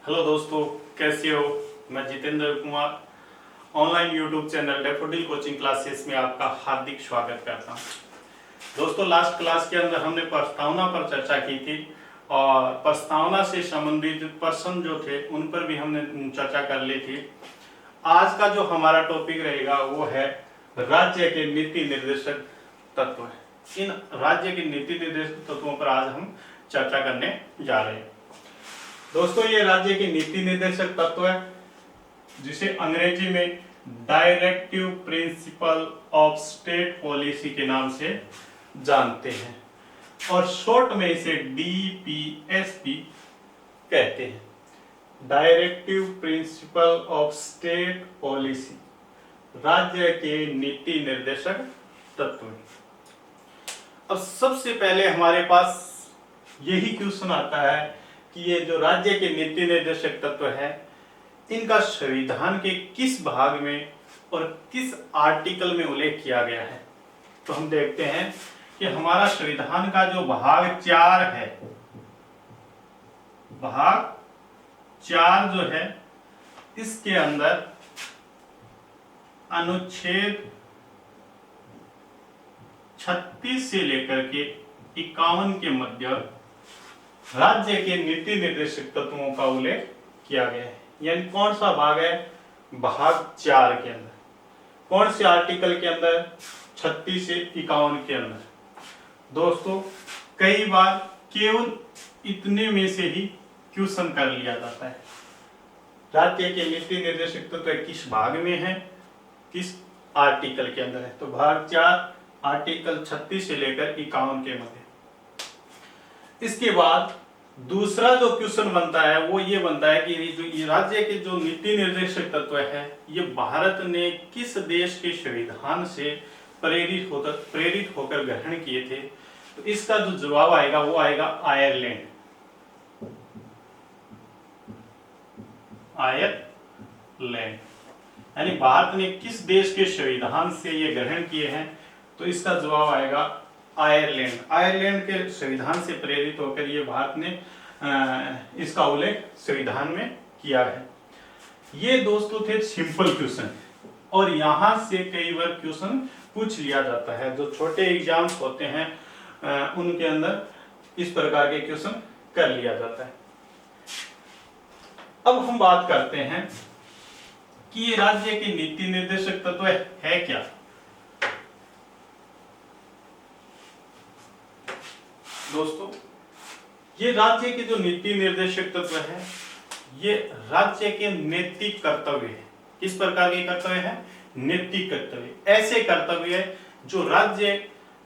Hello दोस्तों, कैसे हो। मैं Jitendra Kumar online YouTube channel daffodil coaching classes में आपका हार्दिक स्वागत करता हूं। दोस्तों, लास्ट क्लास के अंदर हमने प्रस्तावना पर चर्चा की थी और प्रस्तावना से संबंधित प्रश्न जो थे उन पर भी हमने चर्चा कर ली थी। आज का जो हमारा टॉपिक रहेगा वो है राज्य के नीति निर्देशक तत्व। इन राज्य के नीति निर्देशक तत्वों पर आज हम चर्चा करने जा रहे हैं। दोस्तों, ये राज्य के नीति निर्देशक तत्व है जिसे अंग्रेजी में directive principle of state policy के नाम से जानते हैं और शॉर्ट में इसे डीपीएसपी कहते हैं, directive principle of state policy, राज्य के नीति निर्देशक तत्व। अब सबसे पहले हमारे पास यही क्वेश्चन आता है कि ये जो राज्य के नीति निर्देशक तत्व है इनका संविधान के किस भाग में और किस आर्टिकल में उल्लेख किया गया है। तो हम देखते हैं कि हमारा संविधान का जो भाग 4 है, भाग 4 जो है इसके अंदर अनुच्छेद 36 से लेकर के 51 के मध्य राज्य के नीति निर्देशक तत्वों का उल्लेख किया गया है। यानी कौन सा भाग है? भाग 4 के अंदर। कौन से आर्टिकल के अंदर? 36 से 51 के अंदर। दोस्तों, कई बार केवल इतने में से ही क्वेश्चन कर लिया जाता है। राज्य के नीति निर्देशक तत्व किस भाग में है, किस आर्टिकल के अंदर है? तो भाग 4 आर्टिकल 36 से लेकर 51 के मध्य। इसके बाद दूसरा जो क्वेश्चन बनता है वो ये बनता है कि जो राज्य के जो नीति निर्देशक तत्व है ये भारत ने किस देश के संविधान से प्रेरित होकर ग्रहण किए थे। तो इसका जो जवाब आएगा वो आएगा आयरलैंड। आयरलैंड यानी भारत ने किस देश के संविधान से ये ग्रहण किए हैं, तो इसका जवाब आएगा आयरलैंड। आयरलैंड के संविधान से प्रेरित होकर ये भारत ने इसका उल्लेख संविधान में किया है। ये दोस्तों थे सिंपल क्वेश्चन और यहां से कई बार क्वेश्चन पूछ लिया जाता है। जो छोटे एग्जाम्स होते हैं उनके अंदर इस प्रकार के क्वेश्चन कर लिया जाता है। अब हम बात करते हैं कि ये राज्य के नीति निर्देशक तत्व है क्या। दोस्तों, ये राज्य के जो नीति निर्देशक तत्व है ये राज्य के नैतिक कर्तव्य है। किस प्रकार के कर्तव्य है? नैतिक कर्तव्य। ऐसे कर्तव्य है जो राज्य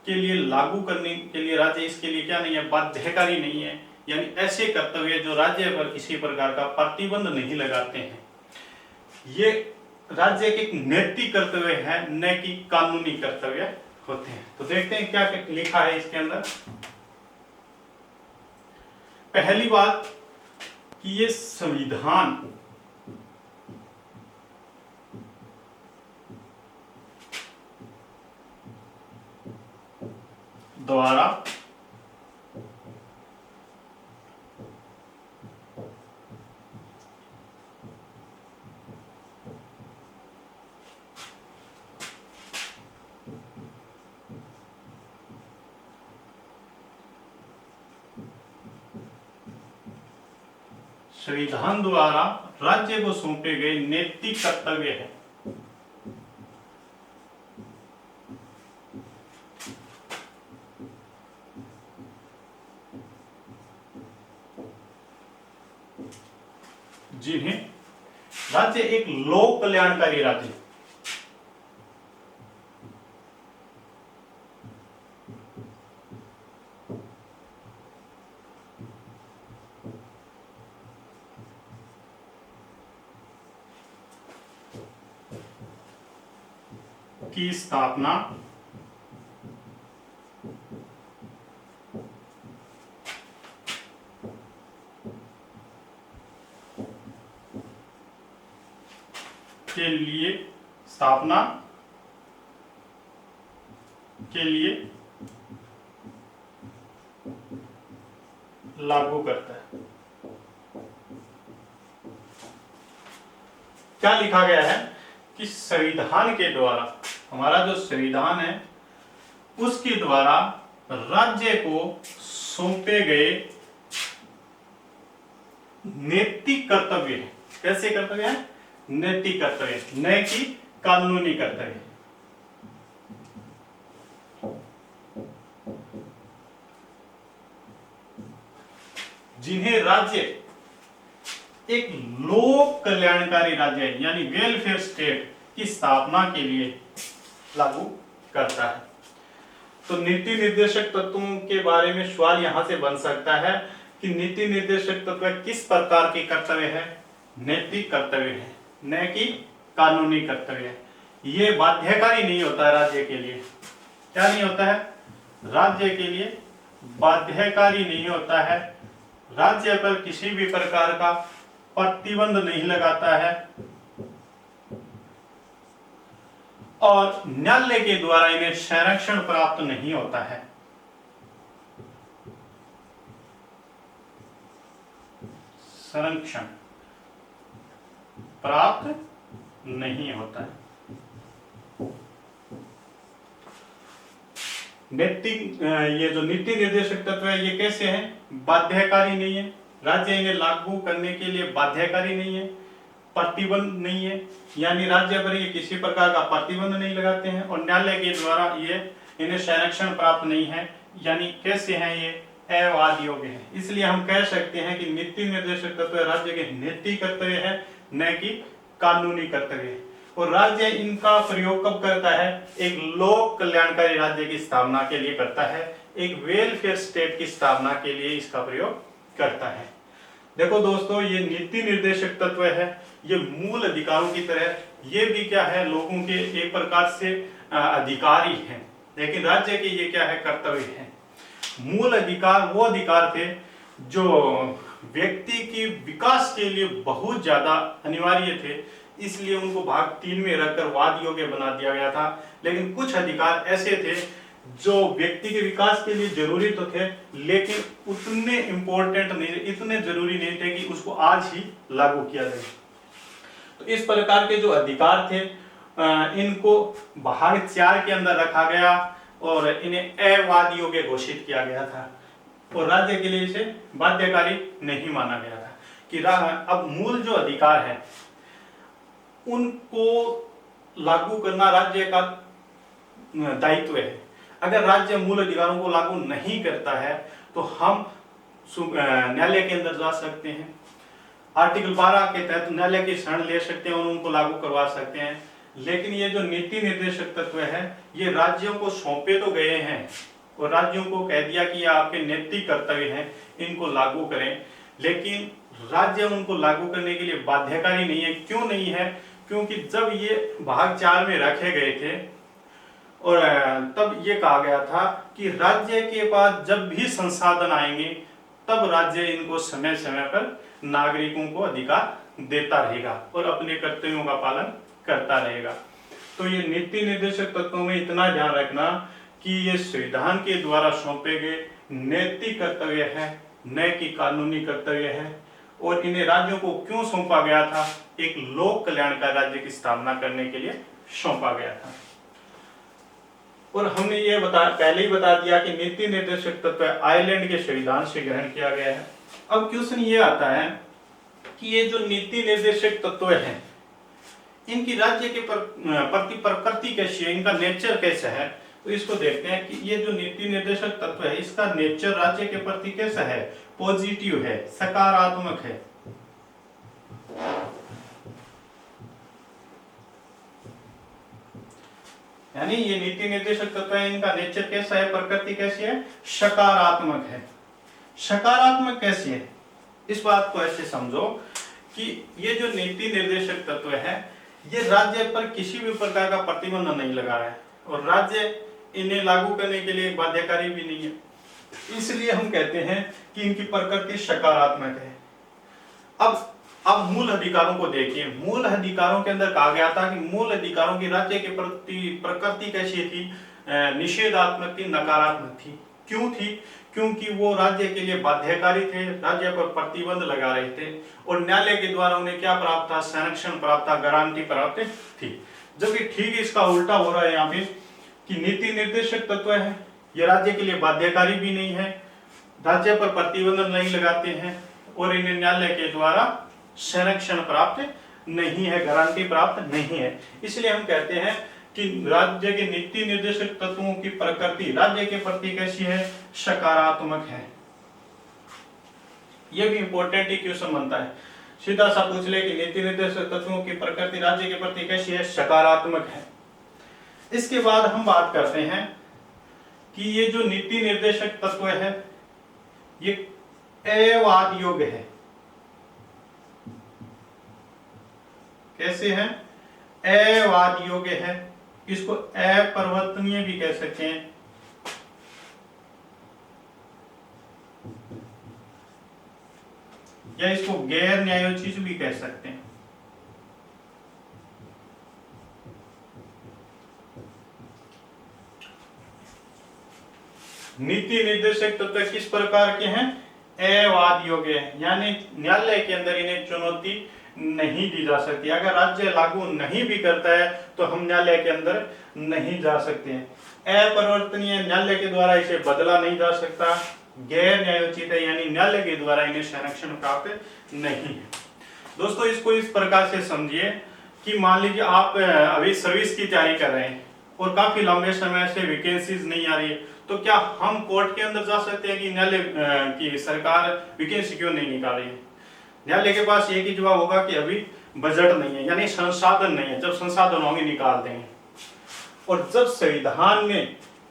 के लिए लागू करने के लिए राज्य इसके लिए क्या नहीं है, बाध्यकारी नहीं है। यानी ऐसे कर्तव्य जो राज्य पर किसी प्रकार का प्रतिबंध नहीं लगाते हैं। ये राज्य के नैतिक कर्तव्य है, न कि कानूनी कर्तव्य होते हैं। तो देखते हैं क्या लिखा है इसके अंदर। पहली बात कि ये संविधान द्वारा संविधान द्वारा राज्य को सौंपे गए नैतिक कर्तव्य है। जिन्हें राज्य एक लोक कल्याणकारी राज्य की स्थापना के लिए लागू करता है। क्या लिखा गया है कि संविधान के द्वारा, हमारा जो संविधान है उसके द्वारा राज्य को सौंपे गए नैतिक कर्तव्य है। कैसे कर्तव्य है? नैतिक कर्तव्य, न कि कानूनी कर्तव्य। जिन्हें राज्य एक लोक कल्याणकारी राज्य यानी वेलफेयर स्टेट की स्थापना के लिए लागू करता है। तो नीति निर्देशक तत्वों के बारे में सवाल यहां से बन सकता है कि नीति निर्देशक तत्व किस प्रकार के कर्तव्य है? नैतिक कर्तव्य है, न कि कानूनी कर्तव्य है। ये बाध्यकारी नहीं होता है राज्य के लिए। क्या नहीं होता है? राज्य के लिए बाध्यकारी नहीं होता है। राज्य पर किसी भी प्रकार का प्रतिबंध नहीं लगाता है और न्यायालय के द्वारा इन्हें संरक्षण प्राप्त नहीं होता है। संरक्षण प्राप्त नहीं होता है। नैतिक ये जो नीति निर्देशक तत्व है ये कैसे हैं? बाध्यकारी नहीं है। राज्य इन्हें लागू करने के लिए बाध्यकारी नहीं है, प्रतिबंध नहीं है, यानी राज्य पर ये किसी प्रकार का प्रतिबंध नहीं लगाते हैं और न्यायालय के द्वारा ये इन्हें संरक्षण प्राप्त नहीं है। यानी कैसे हैं? ये अवाद योग्य है। इसलिए हम कह सकते हैं कि नीति निर्देशक तत्व राज्य के नैतिक कर्तव्य है, न कि कानूनी कर्तव्य है। और राज्य इनका प्रयोग कब करता है? एक लोक कल्याणकारी राज्य की स्थापना के लिए करता है, एक वेलफेयर स्टेट की स्थापना के लिए इसका प्रयोग करता है। देखो दोस्तों, ये नीति निर्देशक तत्व है, ये मूल अधिकारों की तरह ये भी क्या है? लोगों के एक प्रकार से अधिकार ही है, लेकिन राज्य के ये क्या है? कर्तव्य है। मूल अधिकार वो अधिकार थे जो व्यक्ति के विकास के लिए बहुत ज्यादा अनिवार्य थे, इसलिए उनको भाग 3 में रखकर वाद योग्य बना दिया गया था। लेकिन कुछ अधिकार ऐसे थे जो व्यक्ति के विकास के लिए जरूरी तो थे, लेकिन उतने इंपॉर्टेंट नहीं, इतने जरूरी नहीं थे कि उसको आज ही लागू किया जाए। तो इस प्रकार के जो अधिकार थे इनको भाग 4 के अंदर रखा गया और इन्हें अवाद योग्य घोषित किया गया था और राज्य के लिए इसे बाध्यकारी नहीं माना गया था कि अब मूल जो अधिकार है उनको लागू करना राज्य का दायित्व है। अगर राज्य मूल अधिकारों को लागू नहीं करता है तो हम न्यायालय के अंदर जा सकते हैं, आर्टिकल 12 के तहत न्यायालय की शरण ले सकते हैं और उनको लागू करवा सकते हैं। लेकिन ये जो नीति निर्देशक तत्व है ये राज्यों को सौंपे तो गए हैं और राज्यों को कह दिया कि ये आपके नैतिक कर्तव्य हैं, इनको लागू करें, लेकिन राज्य उनको लागू करने के लिए बाध्यकारी नहीं है। क्यों नहीं है? क्योंकि जब ये भाग 4 में रखे गए थे और तब ये कहा गया था कि राज्य के पास जब भी संसाधन आएंगे तब राज्य इनको समय समय पर नागरिकों को अधिकार देता रहेगा और अपने कर्तव्यों का पालन करता रहेगा। तो ये नीति निर्देशक तत्वों में इतना ध्यान रखना कि ये संविधान के द्वारा सौंपे गए नैतिक कर्तव्य है, न कि कानूनी कर्तव्य है। और इन्हें राज्यों को क्यों सौंपा गया था? एक लोक कल्याणकारी राज्य की स्थापना करने के लिए सौंपा गया था। और हमने ये पहले ही बता दिया कि नीति निर्देशक तत्व आयरलैंड के संविधान से ग्रहण किया गया है। अब क्वेश्चन ये आता है कि ये जो नीति निर्देशक तत्व हैं इनकी राज्य के प्रति प्रकृति कैसी है, इनका नेचर कैसा है? तो इसको देखते हैं कि ये जो नीति निर्देशक तत्व है इसका नेचर राज्य के प्रति कैसा है? पॉजिटिव है, सकारात्मक है। यानी ये नीति निर्देशक तत्व है, इनका नेचर कैसा है, प्रकृति कैसी है? सकारात्मक है। सकारात्मक कैसी है? इस बात को ऐसे समझो कि ये जो नीति निर्देशक तत्व है ये राज्य पर किसी भी प्रकार का प्रतिबंध नहीं लगा रहा है और राज्य इन्हें लागू करने के लिए बाध्यकारी भी नहीं है। इसलिए हम कहते हैं कि इनकी प्रकृति सकारात्मक है। अब मूल अधिकारों को देखिए। मूल अधिकारों के अंदर कहा गया था कि मूल अधिकारों की राज्य के प्रति प्रकृति कैसी थी? निषेधात्मक थी, नकारात्मक थी। क्यों थी? क्योंकि वो राज्य के लिए बाध्यकारी थे, राज्य पर प्रतिबंध लगा रहे थे और न्यायालय के द्वारा उन्हें क्या प्राप्त था, संरक्षण प्राप्त था, गारंटी प्राप्त थी। जबकि ठीक इसका उल्टा हो रहा है यहाँ पे कि नीति निर्देशक तत्व है, ये राज्य के लिए बाध्यकारी भी नहीं है, राज्य पर प्रतिबंध नहीं लगाते हैं और इन्हें न्यायालय के द्वारा संरक्षण प्राप्त नहीं है, गारंटी प्राप्त नहीं है। इसलिए हम कहते हैं कि राज्य के नीति निर्देशक तत्वों की प्रकृति राज्य के प्रति कैसी है, सकारात्मक है। यह भी इंपॉर्टेंट ही क्वेश्चन बनता है, सीधा सा पूछ ले कि नीति निर्देशक तत्वों की प्रकृति राज्य के प्रति कैसी है, सकारात्मक है। इसके बाद हम बात करते हैं कि ये जो नीति निर्देशक तत्व है ये अवाद योग्य है। कैसे है, अवाद योग्य है, इसको अपरिवर्तनीय भी कह सकते हैं। या इसको गैर न्यायोचित भी कह सकते हैं। नीति निर्देशक तत्व किस प्रकार के हैं, अवाद योग्य है, यानी न्यायालय के अंदर इन्हें चुनौती नहीं दी जा सकती। अगर राज्य लागू नहीं भी करता है तो हम न्यायालय के अंदर नहीं जा सकते हैं। अपरिवर्तनीय, न्यायालय के द्वारा इसे बदला नहीं जा सकता। गैर न्यायोचित है, यानी न्यायालय के द्वारा इन्हें संरक्षण प्राप्त नहीं है। दोस्तों इसको इस प्रकार से समझिए कि मान लीजिए आप अभी सर्विस की तैयारी कर रहे हैं और काफी लंबे समय से वैकेंसीज नहीं आ रही है, तो क्या हम कोर्ट के अंदर जा सकते हैं कि न्यायालय की सरकार वैकेंसी क्यों नहीं निकाल रही है? न्यायालय के पास एक ही जवाब होगा कि अभी बजट नहीं है, यानी संसाधन नहीं है। जब संसाधन होंगे निकाल देंगे। और जब संविधान ने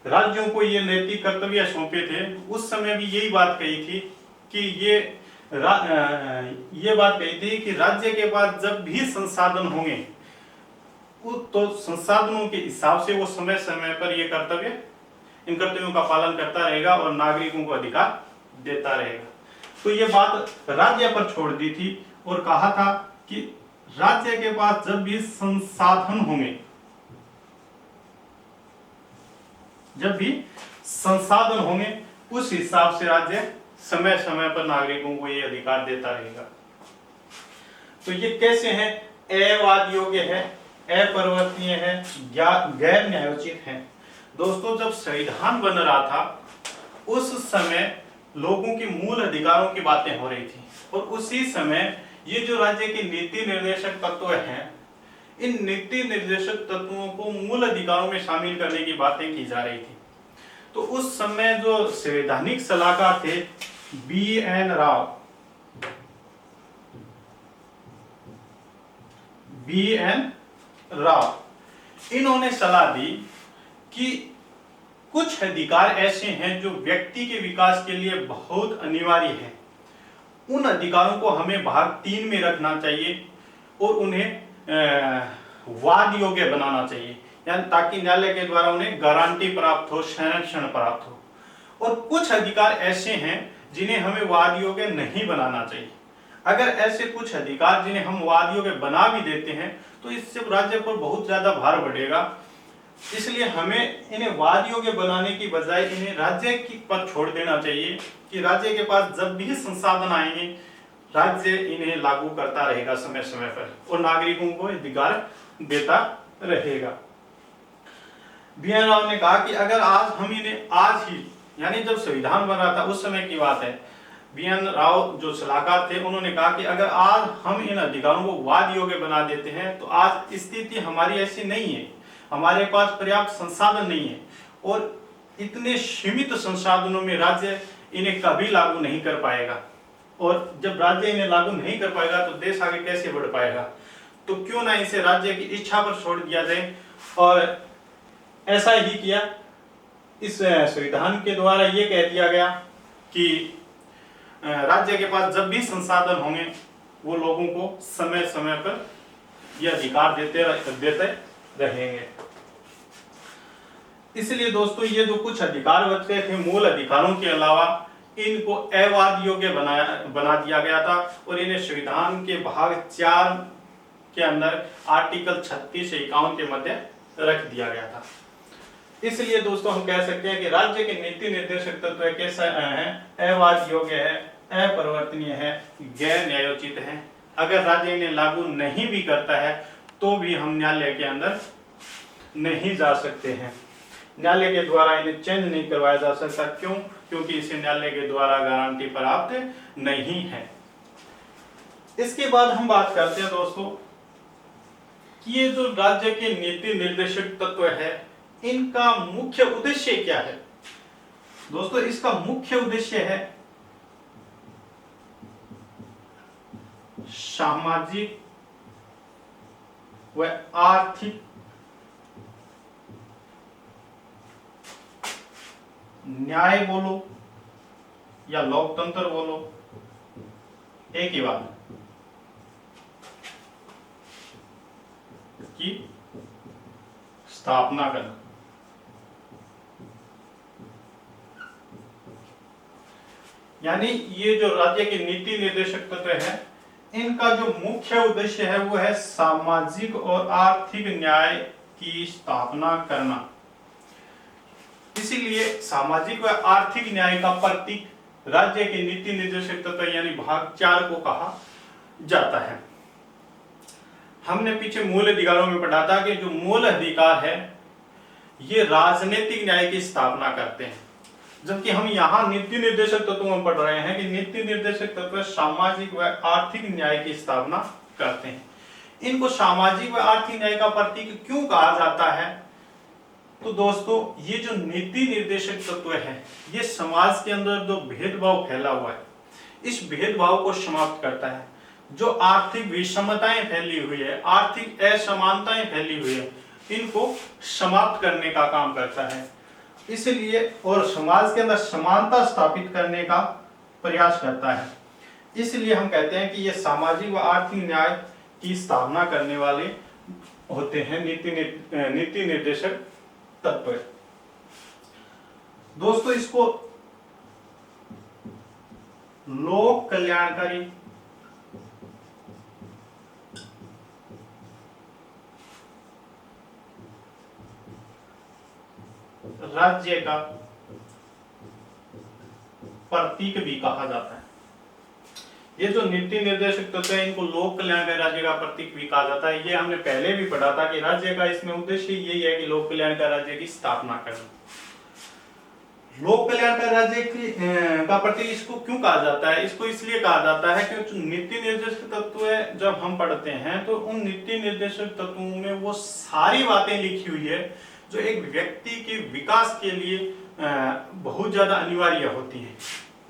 राज्यों को ये नैतिक कर्तव्य सौंपे थे उस समय भी यही बात कही थी कि ये बात कही थी कि राज्य के पास जब भी संसाधन होंगे तो संसाधनों के हिसाब से वो समय समय पर ये इन कर्तव्यों का पालन करता रहेगा और नागरिकों को अधिकार देता रहेगा। तो ये बात राज्य पर छोड़ दी थी और कहा था कि राज्य के पास जब भी संसाधन होंगे, उस हिसाब से राज्य समय समय पर नागरिकों को ये अधिकार देता रहेगा। तो ये कैसे हैं, अवाद योग्य है, अपरिवर्तनीय है, गैर न्यायोचित है। दोस्तों जब संविधान बन रहा था उस समय लोगों के मूल अधिकारों की बातें हो रही थी और उसी समय ये जो राज्य के नीति निर्देशक तत्व हैं, इन नीति निर्देशक तत्वों को मूल अधिकारों में शामिल करने की बातें की जा रही थी। तो उस समय जो संवैधानिक सलाहकार थे बी.एन. राव, इन्होंने सलाह दी कि कुछ अधिकार ऐसे हैं जो व्यक्ति के विकास के लिए बहुत अनिवार्य है। उन अधिकारों को हमें भाग 3 में रखना चाहिए और उन्हें वाद योग्य बनाना चाहिए, यानी ताकि न्यायालय के द्वारा उन्हें गारंटी प्राप्त हो, संरक्षण प्राप्त हो। और कुछ अधिकार ऐसे हैं जिन्हें हमें वाद योग्य नहीं बनाना चाहिए। अगर ऐसे कुछ अधिकार जिन्हें हम वाद योग्य बना भी देते हैं तो इससे राज्य पर बहुत ज्यादा भार बढ़ेगा। इसलिए हमें इन्हें वाद योग्य बनाने की बजाय इन्हें राज्य की पर छोड़ देना चाहिए कि राज्य के पास जब भी संसाधन आएंगे राज्य इन्हें लागू करता रहेगा समय समय पर और नागरिकों को अधिकार देता रहेगा। बी.एन. राव ने कहा कि अगर आज हम इन्हें आज ही, यानी जब संविधान बन रहा था उस समय की बात है, बी.एन. राव जो सलाहकार थे उन्होंने कहा कि अगर आज हम इन अधिकारों को वाद योग्य बना देते हैं तो आज स्थिति हमारी ऐसी नहीं है, हमारे पास पर्याप्त संसाधन नहीं है और इतने सीमित संसाधनों में राज्य इन्हें कभी लागू नहीं कर पाएगा। और जब राज्य इन्हें लागू नहीं कर पाएगा तो देश आगे कैसे बढ़ पाएगा? तो क्यों ना इसे राज्य की इच्छा पर छोड़ दिया जाए। और ऐसा ही किया। इस संविधान के द्वारा ये कह दिया गया कि राज्य के पास जब भी संसाधन होंगे वो लोगों को समय समय पर ये अधिकार देते रहेंगे। इसलिए दोस्तों ये जो कुछ अधिकार बचते थे मूल अधिकारों के अलावा इनको अवाद योग्य बना दिया गया था और इन्हें संविधान के भाग 4 के अंदर आर्टिकल 36 से 51 के मध्य रख दिया गया था। इसलिए दोस्तों हम कह सकते हैं कि राज्य के नीति निर्देशक तत्व कैसा है, अवाद योग्य है, अपरिवर्तनीय है, गैर न्यायोचित है। अगर राज्य इन्हें लागू नहीं भी करता है तो भी हम न्यायालय के अंदर नहीं जा सकते हैं, न्यायालय के द्वारा इन्हें चेंज नहीं करवाया जा सकता। क्यों? क्योंकि इसे न्यायालय के द्वारा गारंटी प्राप्त नहीं है। इसके बाद हम बात करते हैं दोस्तों कि ये जो राज्य के नीति निर्देशक तत्व है इनका मुख्य उद्देश्य क्या है। दोस्तों इसका मुख्य उद्देश्य है सामाजिक व आर्थिक न्याय बोलो या लोकतंत्र बोलो, एक ही बात की स्थापना करना। यानी ये जो राज्य के नीति निर्देशक तत्व है इनका जो मुख्य उद्देश्य है वो है सामाजिक और आर्थिक न्याय की स्थापना करना। इसीलिए सामाजिक व आर्थिक न्याय का प्रतीक राज्य के नीति निर्देशक तत्व यानी भाग 4 को कहा जाता है। हमने पीछे मूल अधिकारों में पढ़ा था कि जो मूल अधिकार है ये राजनीतिक न्याय की स्थापना करते हैं, जबकि हम यहाँ नीति निर्देशक तत्वों में पढ़ रहे हैं कि नीति निर्देशक तत्व सामाजिक व आर्थिक न्याय की स्थापना करते हैं। इनको सामाजिक व आर्थिक न्याय का प्रतीक क्यों कहा जाता है? तो दोस्तों ये जो नीति निर्देशक तत्व है ये समाज के अंदर जो भेदभाव फैला हुआ है इस भेदभाव को समाप्त करता है। जो आर्थिक विषमताएं फैली हुई है, आर्थिक असमानताएं फैली हुई है, इनको समाप्त करने का काम करता है। इसलिए और समाज के अंदर समानता स्थापित करने का प्रयास करता है। इसलिए हम कहते हैं कि ये सामाजिक व आर्थिक न्याय की स्थापना करने वाले होते हैं नीति निर्देशक तत्व। दोस्तों इसको लोक कल्याणकारी राज्य का प्रतीक भी कहा जाता है। ये जो नीति निर्देशक तत्व है इनको लोक कल्याणकारी राज्य का प्रतीक भी कहा जाता है। ये हमने पहले भी पढ़ा था कि राज्य का इसमें उद्देश्य यही है कि लोक कल्याणकारी राज्य की स्थापना करना। लोक कल्याणकारी राज्य का प्रतीक इसको क्यों कहा जाता है? इसको इसलिए कहा जाता है कि नीति निर्देशक तत्व जब हम पढ़ते हैं तो उन नीति निर्देशक तत्वों में वो सारी बातें लिखी हुई है जो एक व्यक्ति के विकास के लिए बहुत ज्यादा अनिवार्य होती हैं।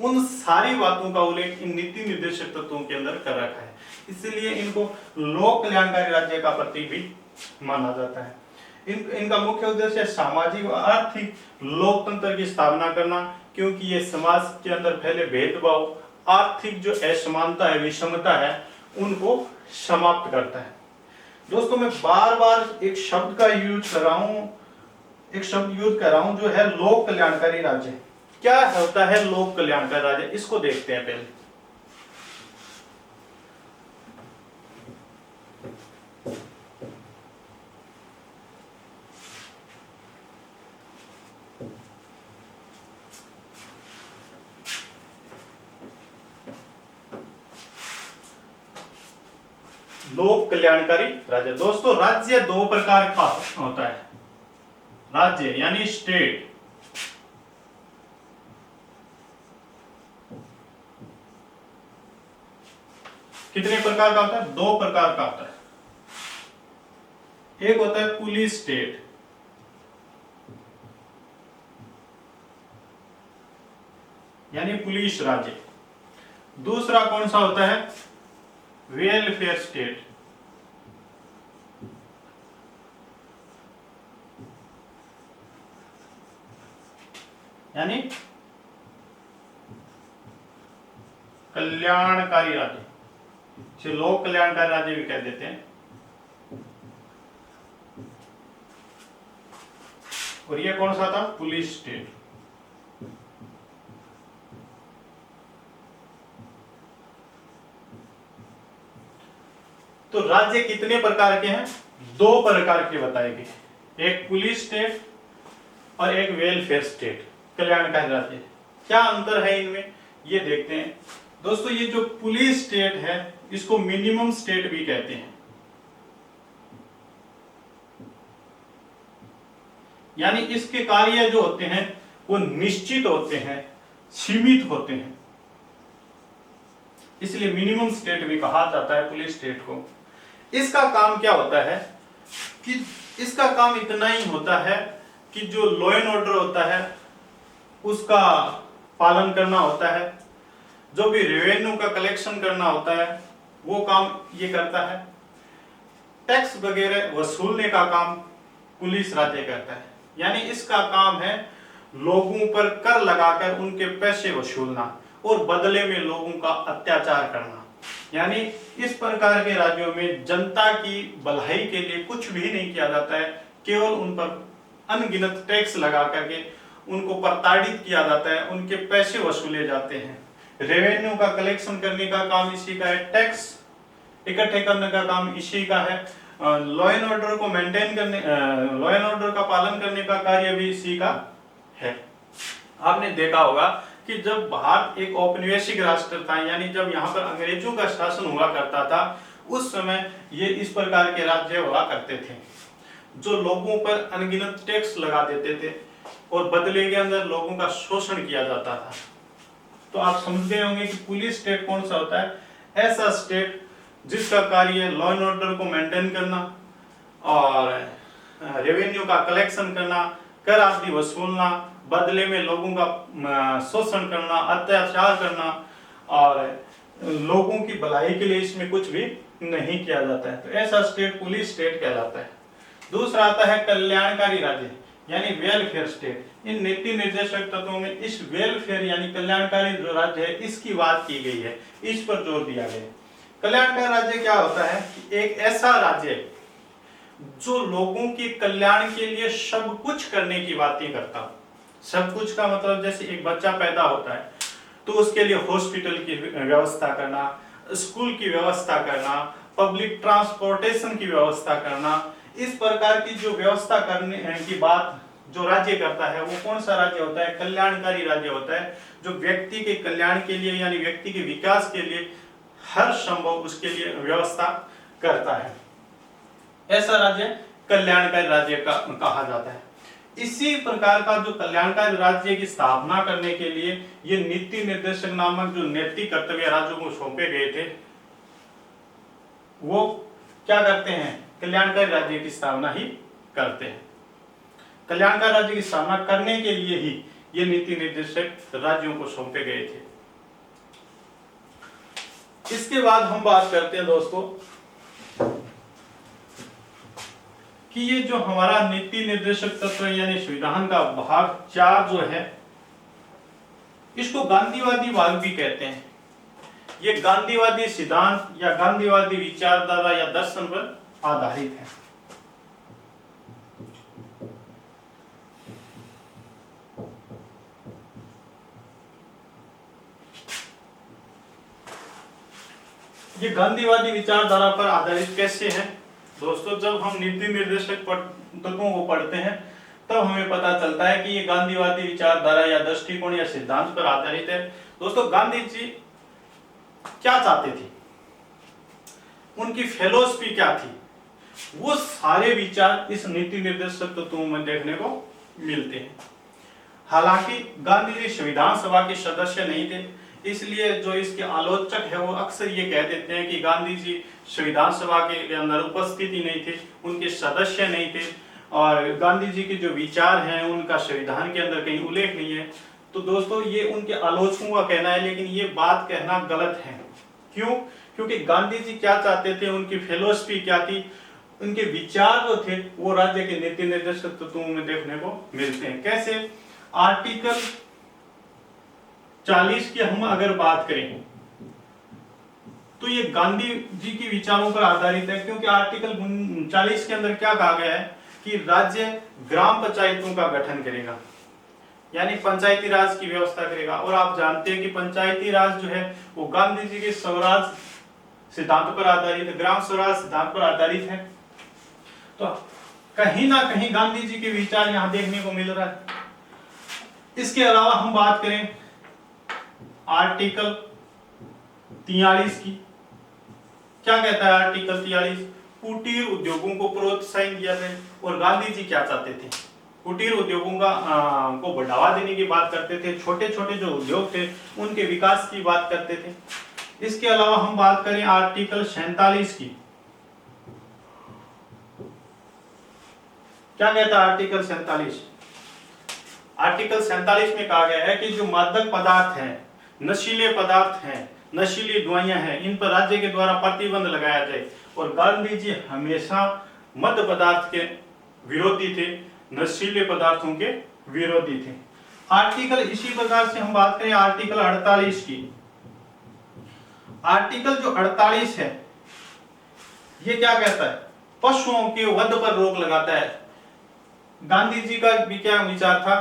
उन सारी बातों का उल्लेख इन नीति निर्देशक तत्वों के अंदर कर रखा है, इसलिए इनको लोक कल्याणकारी राज्य का प्रतीक भी माना जाता है। इनका मुख्य उद्देश्य सामाजिक और आर्थिक लोकतंत्र की स्थापना करना, क्योंकि ये समाज के अंदर फैले भेदभाव, आर्थिक जो असमानता है, विषमता है, उनको समाप्त करता है। दोस्तों मैं बार बार एक शब्द का यूज कर रहा हूं, जो है लोक कल्याणकारी राज्य। क्या होता है लोक कल्याणकारी राज्य? इसको देखते हैं पहले। लोक कल्याणकारी राज्य। दोस्तों राज्य दो प्रकार का होता है। राज्य यानी स्टेट, कितने प्रकार का होता है? दो प्रकार का होता है। एक होता है पुलिस स्टेट, यानी पुलिस राज्य। दूसरा कौन सा होता है? वेलफेयर स्टेट, यानी कल्याणकारी राज्य, जिसे लोक कल्याणकारी राज्य भी कह देते हैं। और ये कौन सा था? Police state. तो राज्य कितने प्रकार के हैं? दो प्रकार के बताए गए, एक पुलिस स्टेट और एक वेलफेयर स्टेट, कल्याणकारी राज्य। क्या अंतर है इनमें, ये देखते हैं। दोस्तों ये जो पुलिस स्टेट है इसको मिनिमम स्टेट भी कहते हैं, यानी इसके कार्य जो होते हैं वो निश्चित होते हैं, सीमित होते हैं, इसलिए मिनिमम स्टेट भी कहा जाता है पुलिस स्टेट को। इसका काम क्या होता है कि इसका काम इतना ही होता है कि जो लॉ एंड ऑर्डर होता है उसका पालन करना होता है, जो भी रेवेन्यू का कलेक्शन करना होता है वो काम ये करता है, टैक्स वगैरह वसूलने का काम पुलिस राज्य करता है। यानी इसका काम है लोगों पर कर लगाकर उनके पैसे वसूलना और बदले में लोगों का अत्याचार करना। यानी इस प्रकार के राज्यों में जनता की भलाई के लिए कुछ भी नहीं किया जाता है, केवल उन पर अनगिनत टैक्स लगा करके उनको प्रताड़ित किया जाता है, उनके पैसे वसूले जाते हैं। रेवेन्यू का कलेक्शन करने का काम इसी का है, टैक्स इकट्ठे करने का काम इसी का है, लॉ एंड ऑर्डर को मेंटेन करने, लॉ एंड ऑर्डर का पालन करने का कार्य भी इसी का है। आपने देखा होगा कि जब भारत एक औपनिवेशिक राष्ट्र था, यानी जब यहाँ पर अंग्रेजों का शासन हुआ करता था, उस समय ये इस प्रकार के राज्य हुआ करते थे जो लोगों पर अनगिनत टैक्स लगा देते थे और बदले के अंदर लोगों का शोषण किया जाता था। तो आप समझ गए होंगे कि पुलिस स्टेट कौन सा होता है, ऐसा स्टेट जिसका कार्य लॉ एंड ऑर्डर को मेंटेन करना और रेवेन्यू का कलेक्शन करना, कर आदि वसूलना, बदले में लोगों का शोषण करना, अत्याचार करना और लोगों की भलाई के लिए इसमें कुछ भी नहीं किया जाता है। तो ऐसा स्टेट पुलिस स्टेट कहलाता है। दूसरा आता है कल्याणकारी राज्य यानी वेलफेयर स्टेट। इन नीति निर्देशक तत्वों में इस वेलफेयर यानी कल्याणकारी जो राज्य है इसकी बात की गई है, इस पर जोर दिया गया है। कल्याणकारी राज्य क्या होता है कि एक ऐसा राज्य जो लोगों के कल्याण के लिए सब कुछ करने की बातें करता हो। सब कुछ का मतलब जैसे एक बच्चा पैदा होता है तो उसके लिए हॉस्पिटल की व्यवस्था करना, स्कूल की व्यवस्था करना, पब्लिक ट्रांसपोर्टेशन की व्यवस्था करना, इस प्रकार की जो व्यवस्था करने की बात जो राज्य करता है वो कौन सा राज्य होता है, कल्याणकारी राज्य होता है, जो व्यक्ति के कल्याण के लिए यानी व्यक्ति के विकास के लिए हर संभव उसके लिए व्यवस्था करता है। ऐसा राज्य कल्याणकारी राज्य का कहा जाता है। इसी प्रकार का जो कल्याणकारी राज्य की स्थापना करने के लिए ये नीति निर्देशक नामक जो नैतिक कर्तव्य राज्यों को सौंपे गए थे वो क्या करते हैं, कल्याणकारी राज्य की स्थापना ही करते हैं। कल्याणकारी राज्य की स्थापना करने के लिए ही ये नीति निर्देशक राज्यों को सौंपे गए थे। इसके बाद हम बात करते हैं दोस्तों कि ये जो हमारा नीति निर्देशक तत्व यानी संविधान का भाग 4 जो है इसको गांधीवादी भाग भी कहते हैं। ये गांधीवादी सिद्धांत या गांधीवादी विचारधारा या दर्शन पर आधारित है। ये गांधीवादी विचारधारा पर आधारित कैसे है दोस्तों, जब हम नीति निर्देशक तत्वों को पढ़ते हैं तब हमें पता चलता है कि ये गांधीवादी विचारधारा या दृष्टिकोण या सिद्धांत पर आधारित है। दोस्तों गांधी जी क्या चाहते थे, उनकी फिलॉसफी क्या थी, वो सारे विचार इस नीति निर्देशक तत्वों में देखने को मिलते हैं। हालांकि गांधी जी संविधान सभा के सदस्य नहीं थे, इसलिए जो इसके आलोचक है वो अक्सर ये कह देते हैं कि गांधी जी संविधान सभा के अंदर उपस्थित ही नहीं थे, उनके सदस्य नहीं थे और गांधी जी के जो विचार हैं उनका संविधान के अंदर कहीं उल्लेख नहीं है। तो दोस्तों ये उनके आलोचकों का कहना है, लेकिन ये बात कहना गलत है। क्यों? क्योंकि गांधी जी क्या चाहते थे, उनकी फिलॉसफी क्या थी, उनके विचार जो थे वो राज्य के नीति निर्देशक तत्वों में देखने को मिलते हैं। कैसे? आर्टिकल 40 की हम अगर बात करें तो ये गांधी जी के विचारों पर आधारित है, क्योंकि आर्टिकल 40 के अंदर क्या कहा गया है कि राज्य ग्राम पंचायतों का गठन करेगा, यानी पंचायती राज की व्यवस्था करेगा। और आप जानते हैं कि पंचायती राज जो है वो गांधी जी के स्वराज सिद्धांत पर आधारित है, ग्राम स्वराज सिद्धांत पर आधारित है। तो कहीं ना कहीं गांधी जी के विचार यहां देखने को मिल रहा है। इसके अलावा हम बात करें आर्टिकल 43 की। क्या कहता है आर्टिकल 43? कुटीर उद्योगों को प्रोत्साहन दिया जाए। और गांधी जी क्या चाहते थे? कुटीर उद्योगों को बढ़ावा देने की बात करते थे, छोटे छोटे जो उद्योग थे उनके विकास की बात करते थे। इसके अलावा हम बात करें आर्टिकल 47 की। क्या कहता है आर्टिकल 47? आर्टिकल 47 में कहा गया है कि जो मादक पदार्थ हैं, नशीले पदार्थ हैं, नशीली दवाइयां हैं, इन पर राज्य के द्वारा प्रतिबंध लगाया जाए। और गांधी जी हमेशा मद पदार्थ के विरोधी थे, नशीले पदार्थों के विरोधी थे। आर्टिकल इसी प्रकार से हम बात करें आर्टिकल 48 की। आर्टिकल जो 48 है ये क्या कहता है? पशुओं के वध पर रोक लगाता है। गांधी जी का भी क्या विचार था?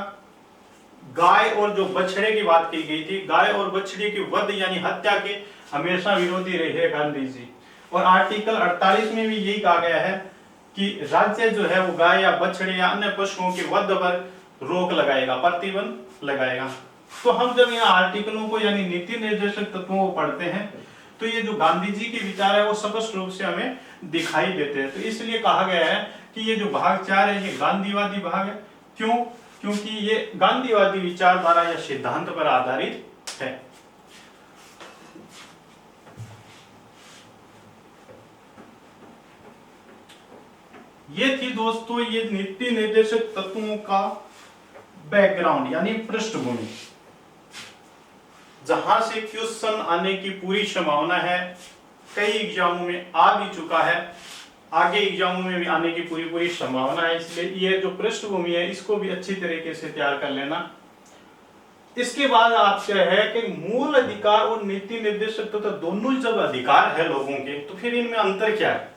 गाय और जो बछड़े की बात की गई थी, गाय और बछड़े की वध यानी हत्या के हमेशा विरोधी रहे गांधी जी। और आर्टिकल 48 में भी यही कहा गया है कि राज्य जो है वो गाय या बछड़े या अन्य पशुओं के वध पर रोक लगाएगा, प्रतिबंध लगाएगा। तो हम जब यहाँ आर्टिकलों को यानी नीति निर्देशक तत्वों को पढ़ते हैं तो ये जो गांधी जी के विचार है वो स्पष्ट रूप से हमें दिखाई देते हैं। तो इसलिए कहा गया है कि ये जो भाग 4 है ये गांधीवादी भाग है। क्यों? क्योंकि ये गांधीवादी विचारधारा या सिद्धांत पर आधारित है। ये थी दोस्तों ये नीति निर्देशक तत्वों का बैकग्राउंड यानी पृष्ठभूमि, जहां से क्वेश्चन आने की पूरी संभावना है। कई एग्जामों में आ भी चुका है, आगे एग्जामों में भी आने की पूरी संभावना है। इसलिए ये जो पृष्ठभूमि है इसको भी अच्छी तरीके से तैयार कर लेना। इसके बाद आपसे है कि मूल अधिकार और नीति निर्देशक तो दोनों जब अधिकार है लोगों के तो फिर इनमें अंतर क्या है?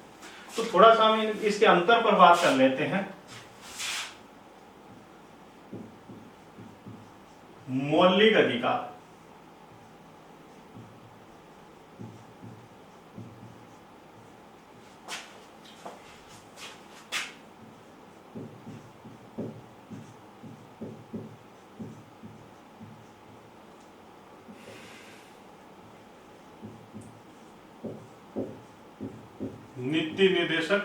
तो थोड़ा सा हम इसके अंतर पर बात कर लेते हैं। मौलिक अधिकार, नीति निर्देशक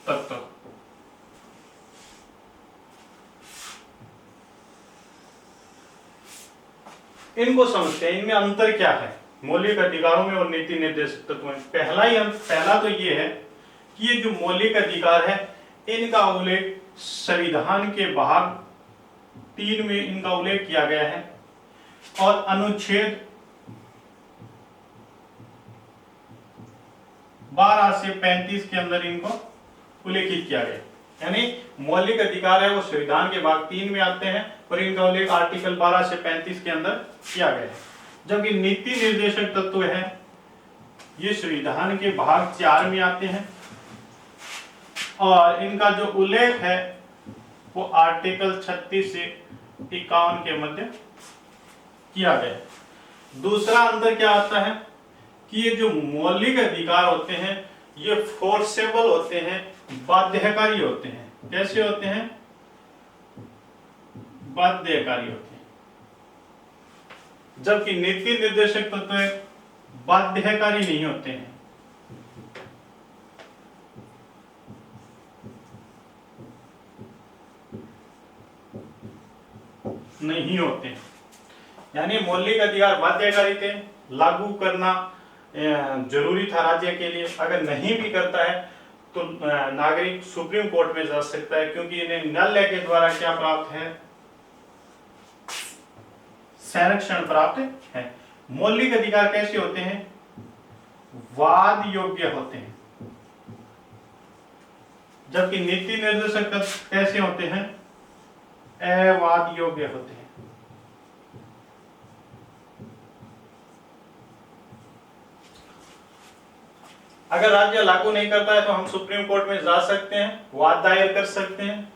तत्व। इनको समझते हैं, इनमें अंतर क्या है मौलिक अधिकारों में और नीति निर्देशक तत्व में। पहला तो ये है कि ये जो मौलिक अधिकार है इनका उल्लेख संविधान के भाग 3 में इनका उल्लेख किया गया है और अनुच्छेद 12 से 35 के अंदर इनको उल्लेखित किया गया। यानी मौलिक अधिकार है वो संविधान के भाग 3 में आते हैं और इनका उल्लेख आर्टिकल 12 से 35 के अंदर किया गया है। जबकि नीति निर्देशक तत्व है ये संविधान के भाग 4 में आते हैं और इनका जो उल्लेख है वो आर्टिकल 36 से 51 के मध्य किया गया है। दूसरा अंतर क्या आता है कि ये जो मौलिक अधिकार होते हैं ये फोर्सेबल होते हैं, बाध्यकारी होते हैं। कैसे होते हैं? बाध्यकारी होते हैं। जबकि नीति निर्देशक तत्व बाध्यकारी नहीं होते हैं। नहीं होते हैं। यानी मौलिक अधिकार बाध्यकारी थे, लागू करना जरूरी था राज्य के लिए। अगर नहीं भी करता है तो नागरिक सुप्रीम कोर्ट में जा सकता है क्योंकि इन्हें न्यायालय के द्वारा क्या प्राप्त है? संरक्षण प्राप्त है। मौलिक अधिकार कैसे होते हैं? वाद योग्य होते हैं। जबकि नीति निर्देशक तत्व कैसे होते हैं? अवाद योग्य होते हैं। अगर राज्य लागू नहीं करता है तो हम सुप्रीम कोर्ट में जा सकते हैं, वाद दायर कर सकते हैं,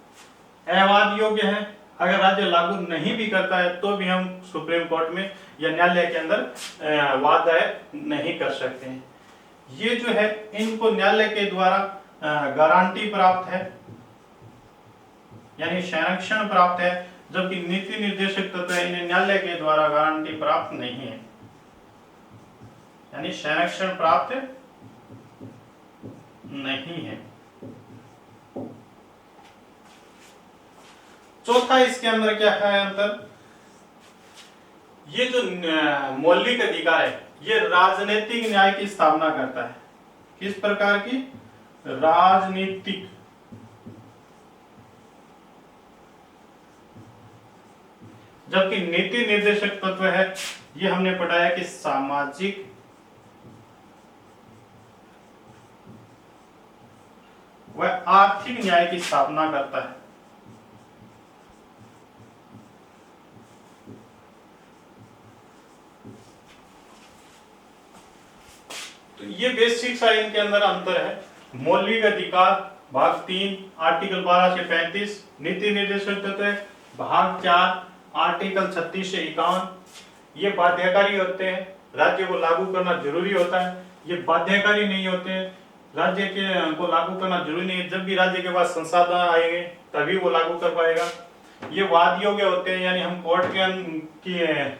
अवाद योग्य है। अगर राज्य लागू नहीं भी करता है तो भी हम सुप्रीम कोर्ट में या न्यायालय के अंदर वाद दायर नहीं कर सकते हैं। ये जो है इनको न्यायालय के द्वारा गारंटी प्राप्त है यानी संरक्षण प्राप्त है, जबकि नीति निर्देशक तत्व इन्हें न्यायालय के द्वारा गारंटी प्राप्त नहीं है, यानी संरक्षण प्राप्त नहीं है। चौथा इसके अंदर क्या है अंतर, ये जो मौलिक अधिकार है ये राजनीतिक न्याय की स्थापना करता है। किस प्रकार की? राजनीतिक। जबकि नीति निर्देशक तत्व है ये हमने पढ़ाया कि सामाजिक व आर्थिक न्याय की स्थापना करता है। तो ये बेसिक सा इनके अंदर अंतर है। मौलिक अधिकार भाग 3 आर्टिकल 12 से 35, नीति निर्देशक तत्व भाग 4 आर्टिकल 36 से 51, ये बाध्यकारी होते हैं, राज्य को लागू करना जरूरी होता है। ये बाध्यकारी नहीं होते हैं, राज्य के को लागू करना जरूरी नहीं है, जब भी राज्य के पास संसाधन आएंगे तभी वो लागू कर पाएगा। ये वाद योग्य होते हैं, यानी हम कोर्ट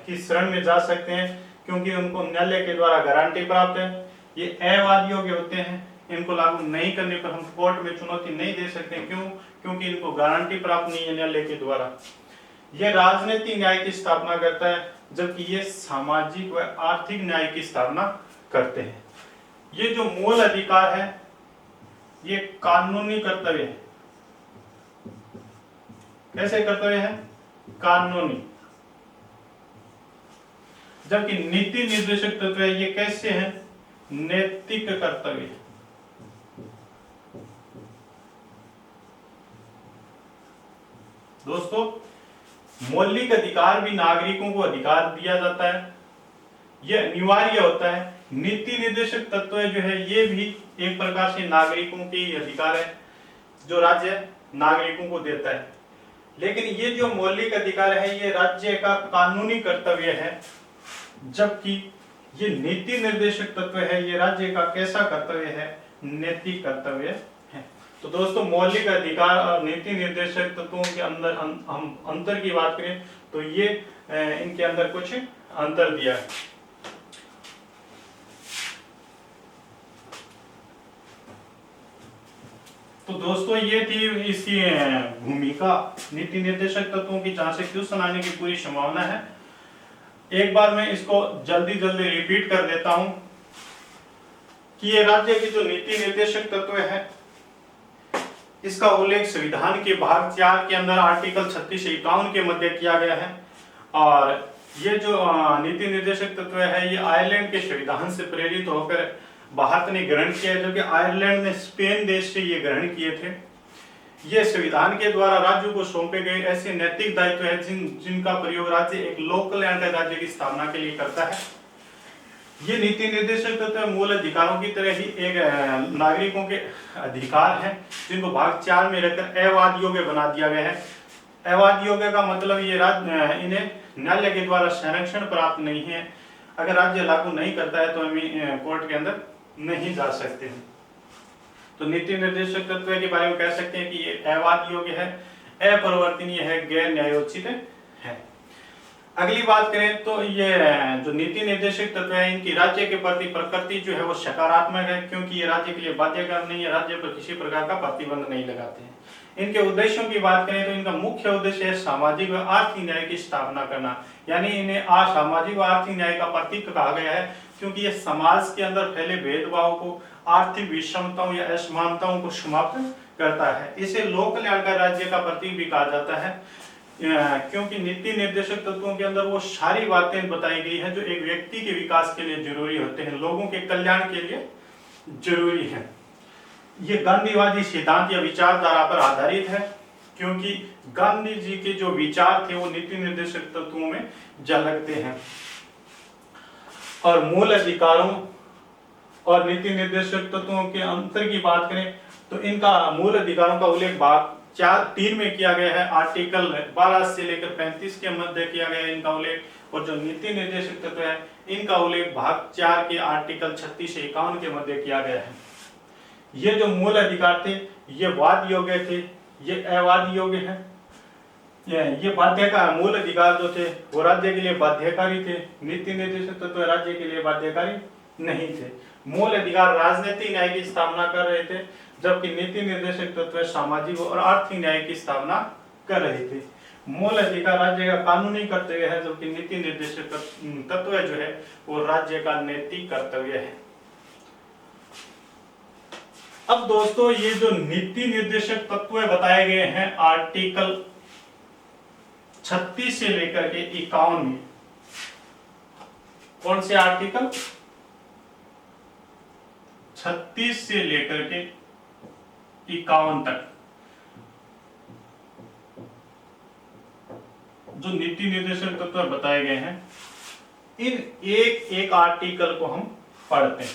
की शरण में जा सकते हैं क्योंकि उनको न्यायालय के द्वारा गारंटी प्राप्त है। ये अवाद योग्य होते हैं, इनको लागू नहीं करने पर हम कोर्ट में चुनौती नहीं दे सकते। क्यों? क्योंकि इनको गारंटी प्राप्त नहीं है न्यायालय के द्वारा। ये राजनीतिक न्याय की स्थापना करता है, जबकि ये सामाजिक व आर्थिक न्याय की स्थापना करते हैं। ये जो मूल अधिकार है ये कानूनी कर्तव्य है। कैसे कर्तव्य है? कानूनी। जबकि नीति निर्देशक तत्व है ये कैसे है? नैतिक कर्तव्य। दोस्तों, मौलिक अधिकार भी नागरिकों को अधिकार दिया जाता है, यह अनिवार्य होता है। नीति निर्देशक तत्व जो है ये भी एक प्रकार से नागरिकों के अधिकार है जो राज्य नागरिकों को देता है। लेकिन ये जो मौलिक अधिकार है ये राज्य का कानूनी कर्तव्य है, जबकि ये नीति निर्देशक तत्व है ये राज्य का कैसा कर्तव्य है? नैतिक कर्तव्य है। तो दोस्तों, मौलिक अधिकार और नीति निर्देशक तत्वों के अंदर हम अंतर की बात करें तो ये इनके अंदर कुछ अंतर दिया है। तो दोस्तों, ये थी इसकी भूमिका नीति निर्देशक तत्वों की, जहां से क्वेश्चन आने की पूरी संभावना है। एक बार मैं इसको जल्दी रिपीट कर देता हूं कि ये राज्य की जो नीति निर्देशक तत्व है इसका उल्लेख संविधान के भाग 4 के अंदर आर्टिकल 36 से 51 के मध्य किया गया है। और ये जो नीति निर्देशक तत्व है ये आयरलैंड के संविधान से प्रेरित होकर भारत ने ग्रहण किया है, जबकि आयरलैंड ने स्पेन देश से ये ग्रहण किए थे। ये संविधान के द्वारा राज्यों को सौंपे गए ऐसे नैतिक दायित्व है जिनका प्रयोग राज्य एक लोक कल्याणकारी राज्य की स्थापना के लिए करता है। ये नीति निर्देशक तत्व मूल अधिकारों की तरह ही एक नागरिकों के अधिकार हैं, जिनको भाग 4 में रहकर अवाद योग्य बना दिया गया है। अवाद योग्य का मतलब ये इन्हें न्यायालय के द्वारा संरक्षण प्राप्त नहीं है। अगर राज्य लागू नहीं करता है तो हम कोर्ट के अंदर नहीं जा सकते हैं। तो नीति निर्देशक तत्व के बारे में कह सकते हैं कि ये अवाद योग्य है, अपरिवर्तनीय है, गैर न्यायोचित है। अगली बात करें तो ये जो नीति निर्देशक तत्व है इनकी राज्य के प्रति प्रकृति जो है वो सकारात्मक है, क्योंकि ये राज्य के लिए बाध्यकारी नहीं है, राज्य पर किसी प्रकार का प्रतिबंध नहीं लगाते हैं। इनके उद्देश्यों की बात करें तो इनका मुख्य उद्देश्य है सामाजिक व आर्थिक न्याय की स्थापना करना, यानी इन्हें सामाजिक व आर्थिक न्याय का प्रतीक कहा गया है, क्योंकि ये समाज के अंदर फैले भेदभाव को, आर्थिक विषमताओं या असमानताओं को समाप्त करता है। इसे लोक कल्याणकारी राज्य का प्रतीक भी कहा जाता है, क्योंकि नीति निर्देशक तत्वों के अंदर वो सारी बातें बताई गई है जो एक व्यक्ति के विकास के लिए जरूरी होते हैं, लोगों के कल्याण के लिए जरूरी है। ये गांधीवादी सिद्धांत या विचारधारा पर आधारित है, क्योंकि गांधी जी के जो विचार थे वो नीति निर्देशक तत्वों में झलकते हैं। और मूल अधिकारों और नीति निर्देशक तत्वों के अंतर की बात करें तो इनका मूल अधिकारों का उल्लेख भाग 3 में किया गया है, आर्टिकल 12 से लेकर 35 के मध्य किया गया है इनका उल्लेख। और जो नीति निर्देशक तत्व है इनका उल्लेख भाग 4 के आर्टिकल 36 से 51 के मध्य किया गया है। ये जो मूल अधिकार थे ये वाद योग्य थे, ये अवाद योग्य है। ये बाध्यकार मूल अधिकार जो थे वो राज्य के लिए बाध्यकारी थे, नीति निर्देशक तत्व राज्य के लिए बाध्यकारी नहीं थे। मूल अधिकार राजनीतिक न्याय की स्थापना कर रहे थे, जबकि नीति निर्देशक तत्व सामाजिक और आर्थिक न्याय की स्थापना कर रहे थे। मूल अधिकार राज्य का कानूनी कर्तव्य है, जबकि नीति निर्देशक तत्व जो है वो राज्य का नैतिक कर्तव्य है। अब दोस्तों ये जो नीति निर्देशक तत्व बताए गए हैं आर्टिकल 36 से लेकर के 51 में, कौन से आर्टिकल 36 से लेकर के 51 तक जो नीति निर्देशक तत्व बताए गए हैं, इन एक एक आर्टिकल को हम पढ़ते हैं।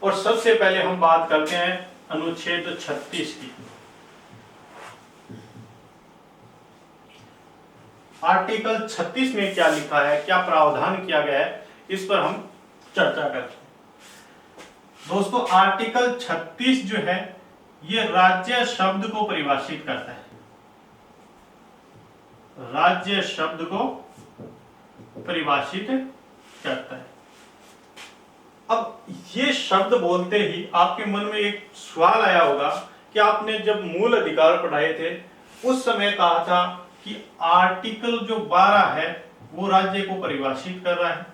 और सबसे पहले हम बात करते हैं अनुच्छेद 36 की। आर्टिकल 36 में क्या लिखा है, क्या प्रावधान किया गया है, इस पर हम चर्चा करते हैं। दोस्तों आर्टिकल 36 जो है ये राज्य शब्द को परिभाषित करता है, राज्य शब्द को परिभाषित करता है। अब ये शब्द बोलते ही आपके मन में एक सवाल आया होगा कि आपने जब मूल अधिकार पढ़ाए थे उस समय कहा था कि आर्टिकल जो 12 है वो राज्य को परिभाषित कर रहा है,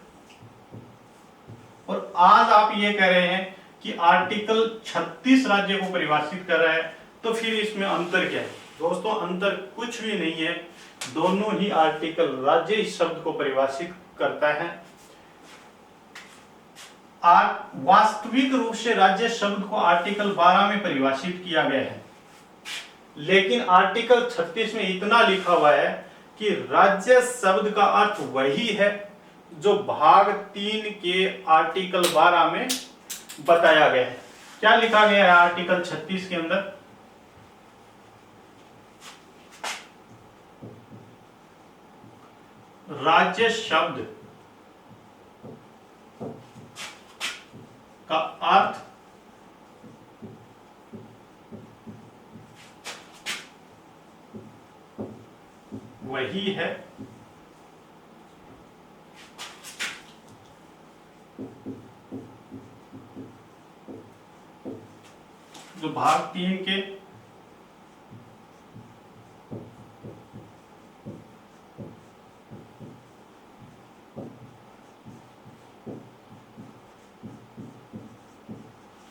और आज आप ये कह रहे हैं कि आर्टिकल 36 राज्य को परिभाषित कर रहा है, तो फिर इसमें अंतर क्या है? दोस्तों अंतर कुछ भी नहीं है, दोनों ही आर्टिकल राज्य इस शब्द को परिभाषित करता है। वास्तविक रूप से राज्य शब्द को आर्टिकल 12 में परिभाषित किया गया है, लेकिन आर्टिकल 36 में इतना लिखा हुआ है कि राज्य शब्द का अर्थ वही है जो भाग 3 के आर्टिकल 12 में बताया गया है। क्या लिखा गया है आर्टिकल 36 के अंदर? राज्य शब्द का अर्थ वही है जो भाग 3 के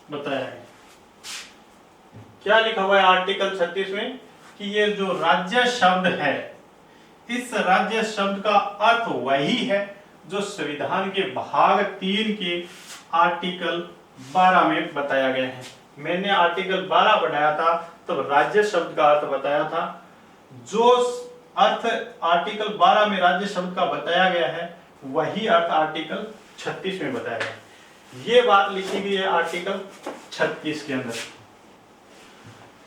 बताया है। क्या लिखा हुआ है आर्टिकल 36 में कि ये जो राज्य शब्द है, इस राज्य शब्द का अर्थ वही है जो संविधान के भाग 3 के आर्टिकल 12 में बताया गया है। मैंने आर्टिकल 12 पढ़ाया था तब राज्य शब्द का अर्थ बताया था, जो अर्थ आर्टिकल 12 में राज्य शब्द का बताया गया है वही अर्थ आर्टिकल 36 में बताया गया है। ये बात लिखी गई है आर्टिकल 36 के अंदर।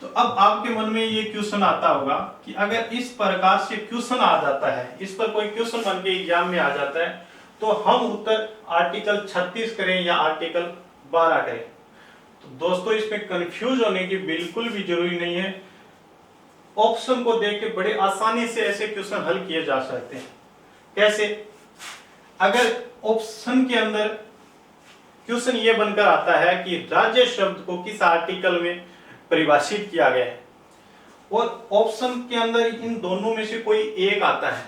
तो अब आपके मन में ये क्वेश्चन आता होगा कि अगर इस प्रकार से क्वेश्चन आ जाता है, इस पर कोई क्वेश्चन बन के एग्जाम में आ जाता है, तो हम उत्तर आर्टिकल 36 करें या आर्टिकल 12 करें? तो दोस्तों इसमें कंफ्यूज होने की बिल्कुल भी जरूरी नहीं है। ऑप्शन को देख के बड़े आसानी से ऐसे क्वेश्चन हल किए जा सकते हैं। कैसे? अगर ऑप्शन के अंदर क्वेश्चन ये बनकर आता है कि राज्य शब्द को किस आर्टिकल में परिभाषित किया गया है, और ऑप्शन के अंदर इन दोनों में से कोई एक आता है,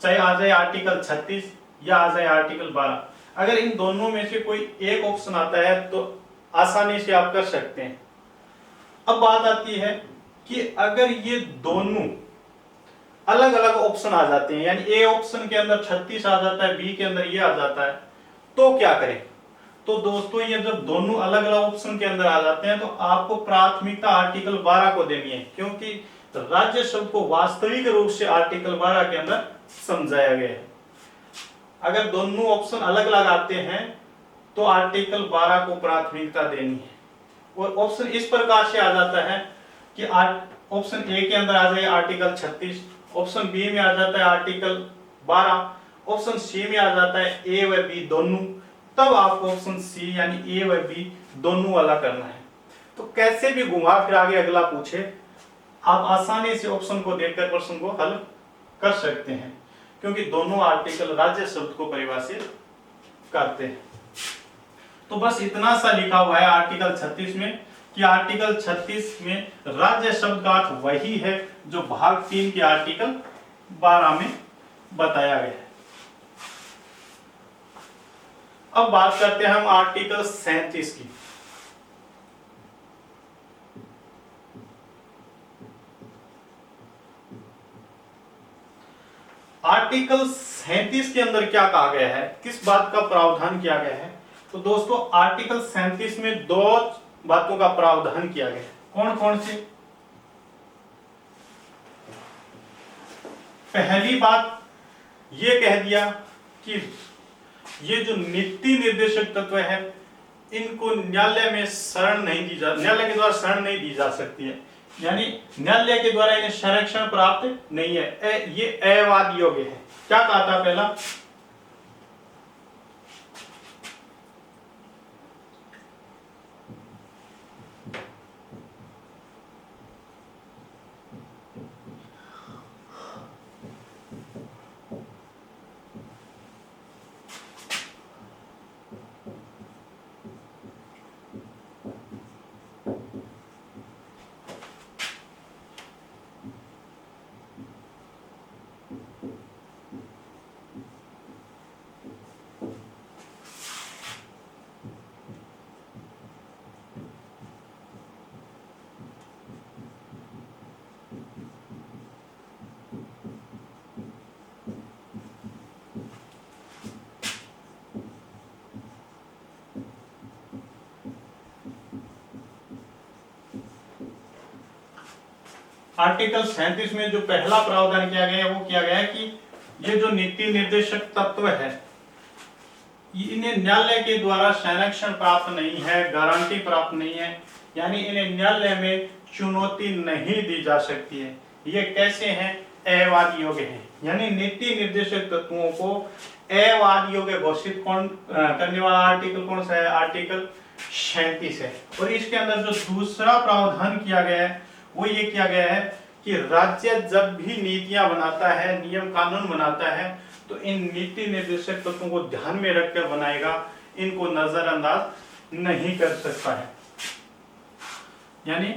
चाहे आ जाए आर्टिकल 36 या आ जाए आर्टिकल 12, अगर इन दोनों में से कोई एक ऑप्शन आता है तो आसानी से आप कर सकते हैं। अब बात आती है कि अगर ये दोनों अलग अलग ऑप्शन आ जाते हैं, यानी ए ऑप्शन के अंदर 36 आ जाता है, बी के अंदर ये आ जाता है, तो क्या करें? तो दोस्तों ये जब दोनों अलग अलग ऑप्शन के अंदर आ जाते हैं तो आपको प्राथमिकता आर्टिकल 12 को देनी है, क्योंकि राज्य शब्द को वास्तविक रूप से आर्टिकल 12 के अंदर समझाया गया है। अगर दोनों ऑप्शन अलग अलग आते हैं तो आर्टिकल 12 को प्राथमिकता देनी है। और ऑप्शन इस प्रकार से आ जाता है कि ऑप्शन ए के अंदर आ जाए आर्टिकल 36, ऑप्शन बी में आ जाता है आर्टिकल 12, ऑप्शन सी में आ जाता है ए व बी दोनों, तब आपको ऑप्शन सी यानी ए व बी दोनों वाला करना है। तो कैसे भी घुमा फिरा के अगला पूछे, आप आसानी से ऑप्शन को देखकर प्रश्न को हल कर सकते हैं, क्योंकि दोनों आर्टिकल राज्य शब्द को परिभाषित करते हैं। तो बस इतना सा लिखा हुआ है आर्टिकल 36 में कि आर्टिकल 36 में राज्य शब्द का अर्थ वही है जो भाग 3 के आर्टिकल 12 में बताया गया है। अब बात करते हैं हम आर्टिकल 37 की। आर्टिकल 37 के अंदर क्या कहा गया है, किस बात का प्रावधान किया गया है? तो दोस्तों आर्टिकल 37 में दो बातों का प्रावधान किया गया है। कौन कौन से? पहली बात ये कह दिया कि ये जो नीति निर्देशक तत्व है इनको न्यायालय में शरण नहीं दी जा, न्यायालय के द्वारा शरण नहीं दी जा सकती है, यानी न्यायालय के द्वारा इन्हें संरक्षण प्राप्त नहीं है। ये अवाद योग्य है। क्या कहा था पहला? आर्टिकल 37 में जो पहला प्रावधान किया गया है वो किया गया है कि ये जो नीति निर्देशक तत्व है इन्हें न्यायालय के द्वारा संरक्षण प्राप्त नहीं है, गारंटी प्राप्त नहीं है, यानी इन्हें न्यायालय में चुनौती नहीं दी जा सकती है। ये कैसे हैं? अवाद योग्य हैं, यानी नीति निर्देशक तत्वों को अवाद योग्य घोषित कौन करने वाला आर्टिकल कौन सा है? आर्टिकल 37 है। और इसके अंदर जो दूसरा प्रावधान किया गया है वो ये किया गया है कि राज्य जब भी नीतियां बनाता है, नियम कानून बनाता है, तो इन नीति निर्देशक तत्वों को ध्यान में रखकर बनाएगा, इनको नजरअंदाज नहीं कर सकता है। यानी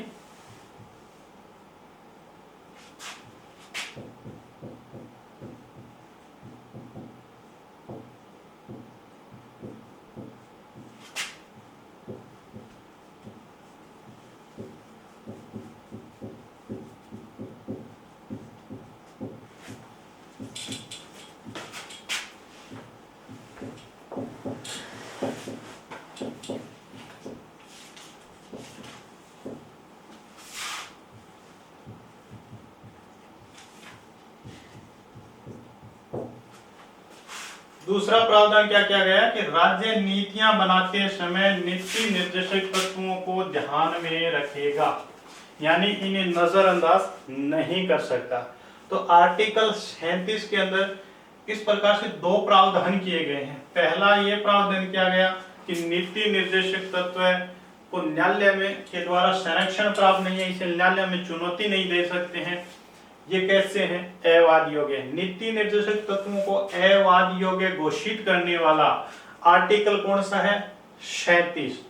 दूसरा प्रावधान क्या किया गया है कि राज्य नीतियां बनाते समय नीति निर्देशक तत्वों को ध्यान में रखेगा, यानी इन्हें नजरअंदाज नहीं कर सकता। तो आर्टिकल 37 के अंदर इस प्रकार से दो प्रावधान किए गए हैं। पहला ये प्रावधान किया गया कि नीति निर्देशक तत्व को न्यायालय में के द्वारा संरक्षण प्राप्त नहीं है, इसे न्यायालय में चुनौती नहीं दे सकते हैं। ये कैसे हैं? अवाद योग्य। नीति निर्देशक तत्वों को अवाद योग्य घोषित करने वाला आर्टिकल कौन सा है? 37।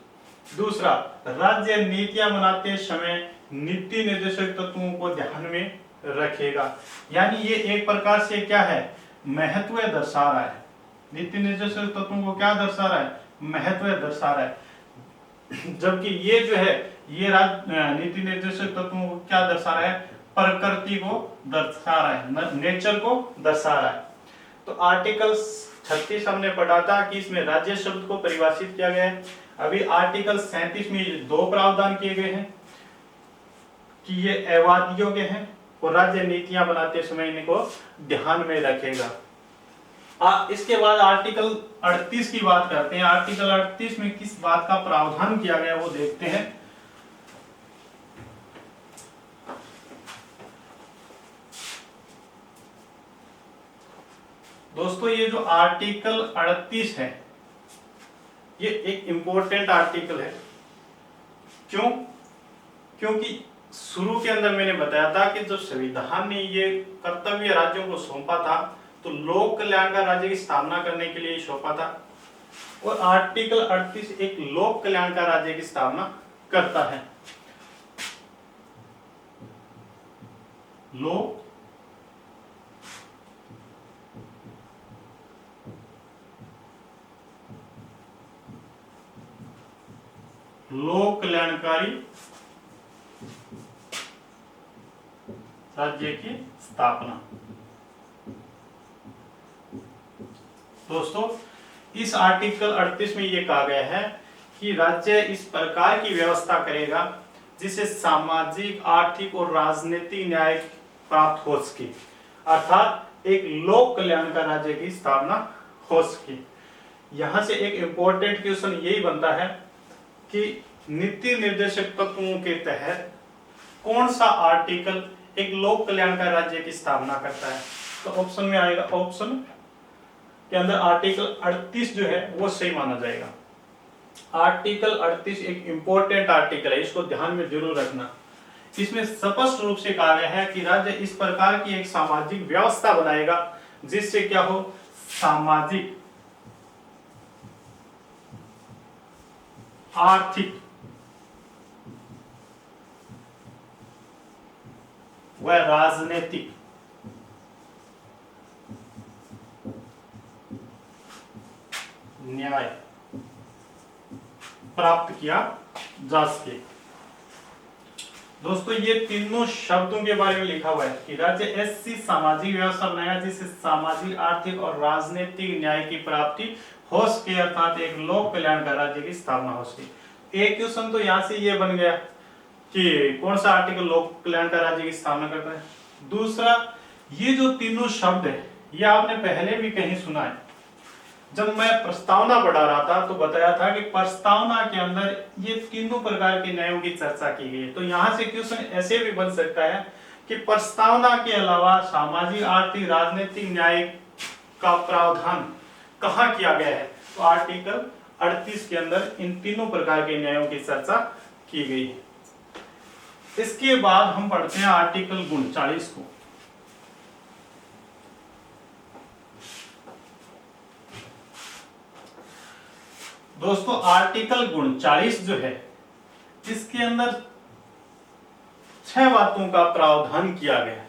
दूसरा, राज्य नीतियां बनाते समय नीति निर्देशक तत्वों को ध्यान में रखेगा, यानी ये एक प्रकार से क्या है? महत्व दर्शा रहा है। नीति निर्देशक तत्वों को क्या दर्शा रहा है? महत्व दर्शा रहा है। जबकि ये जो है ये नीति निर्देशक तत्वों को क्या दर्शा रहा है? प्रकृति को दर्शा रहा है, नेचर को दर्शा रहा है। तो आर्टिकल 36 हमने पढ़ा था कि इसमें राज्य शब्द को परिभाषित किया गया है। अभी आर्टिकल 37 में दो प्रावधान किए गए हैं कि ये अवाद योग्य हैं और राज्य नीतियां बनाते समय इनको ध्यान में रखेगा। इसके बाद आर्टिकल 38 की बात करते हैं। आर्टिकल 38 में किस बात का प्रावधान किया गया वो देखते हैं। दोस्तों ये जो आर्टिकल 38 है ये एक इंपॉर्टेंट आर्टिकल है। क्यों? क्योंकि शुरू के अंदर मैंने बताया था कि जब संविधान ने ये कर्तव्य राज्यों को सौंपा था तो लोक कल्याणकारी राज्य की स्थापना करने के लिए सौंपा था, और आर्टिकल 38 एक लोक कल्याणकारी राज्य की स्थापना करता है। लोक कल्याणकारी राज्य की स्थापना। दोस्तों, इस आर्टिकल 38 में यह कहा गया है कि राज्य इस प्रकार की व्यवस्था करेगा जिससे सामाजिक, आर्थिक और राजनीतिक न्याय प्राप्त हो सके, अर्थात एक लोक कल्याणकारी राज्य की स्थापना हो सके। यहां से एक इंपॉर्टेंट क्वेश्चन यही बनता है कि नीति निर्देशक तत्वों के तहत कौन सा आर्टिकल एक लोक कल्याणकारी राज्य की स्थापना करता है। तो ऑप्शन में आएगा, ऑप्शन के अंदर आर्टिकल 38 जो है वो सही माना जाएगा। आर्टिकल 38 एक इंपॉर्टेंट आर्टिकल है, इसको ध्यान में जरूर रखना। इसमें स्पष्ट रूप से कहा गया है कि राज्य इस प्रकार की एक सामाजिक व्यवस्था बनाएगा जिससे क्या हो, सामाजिक, आर्थिक व राजनीतिक न्याय प्राप्त किया जा सके। दोस्तों, ये तीनों शब्दों के बारे में लिखा हुआ है कि राज्य ऐसी सामाजिक व्यवस्था बनाएगा जिससे सामाजिक, आर्थिक और राजनीतिक न्याय की प्राप्ति हो सके, अर्थात एक लोक कल्याणकारी राज्य की स्थापना हो सके। एक क्वेश्चन तो यहां से ये बन गया कि कौन सा आर्टिकल लोक कल्याणकारी राज्य की स्थापना करता है। दूसरा, ये जो तीनों शब्द है ये आपने पहले भी कहीं सुना है। जब मैं प्रस्तावना पढ़ा रहा था तो बताया था कि प्रस्तावना के अंदर ये तीनों प्रकार के न्यायों की चर्चा की गई है। तो यहां से क्वेश्चन ऐसे भी बन सकता है कि प्रस्तावना के अलावा सामाजिक, आर्थिक, राजनीतिक न्याय का प्रावधान कहां किया गया है। तो आर्टिकल 38 के अंदर इन तीनों प्रकार के न्यायों की चर्चा की गई है। इसके बाद हम पढ़ते हैं आर्टिकल 39 को। दोस्तों, आर्टिकल 39 जो है इसके अंदर 6 बातों का प्रावधान किया गया है।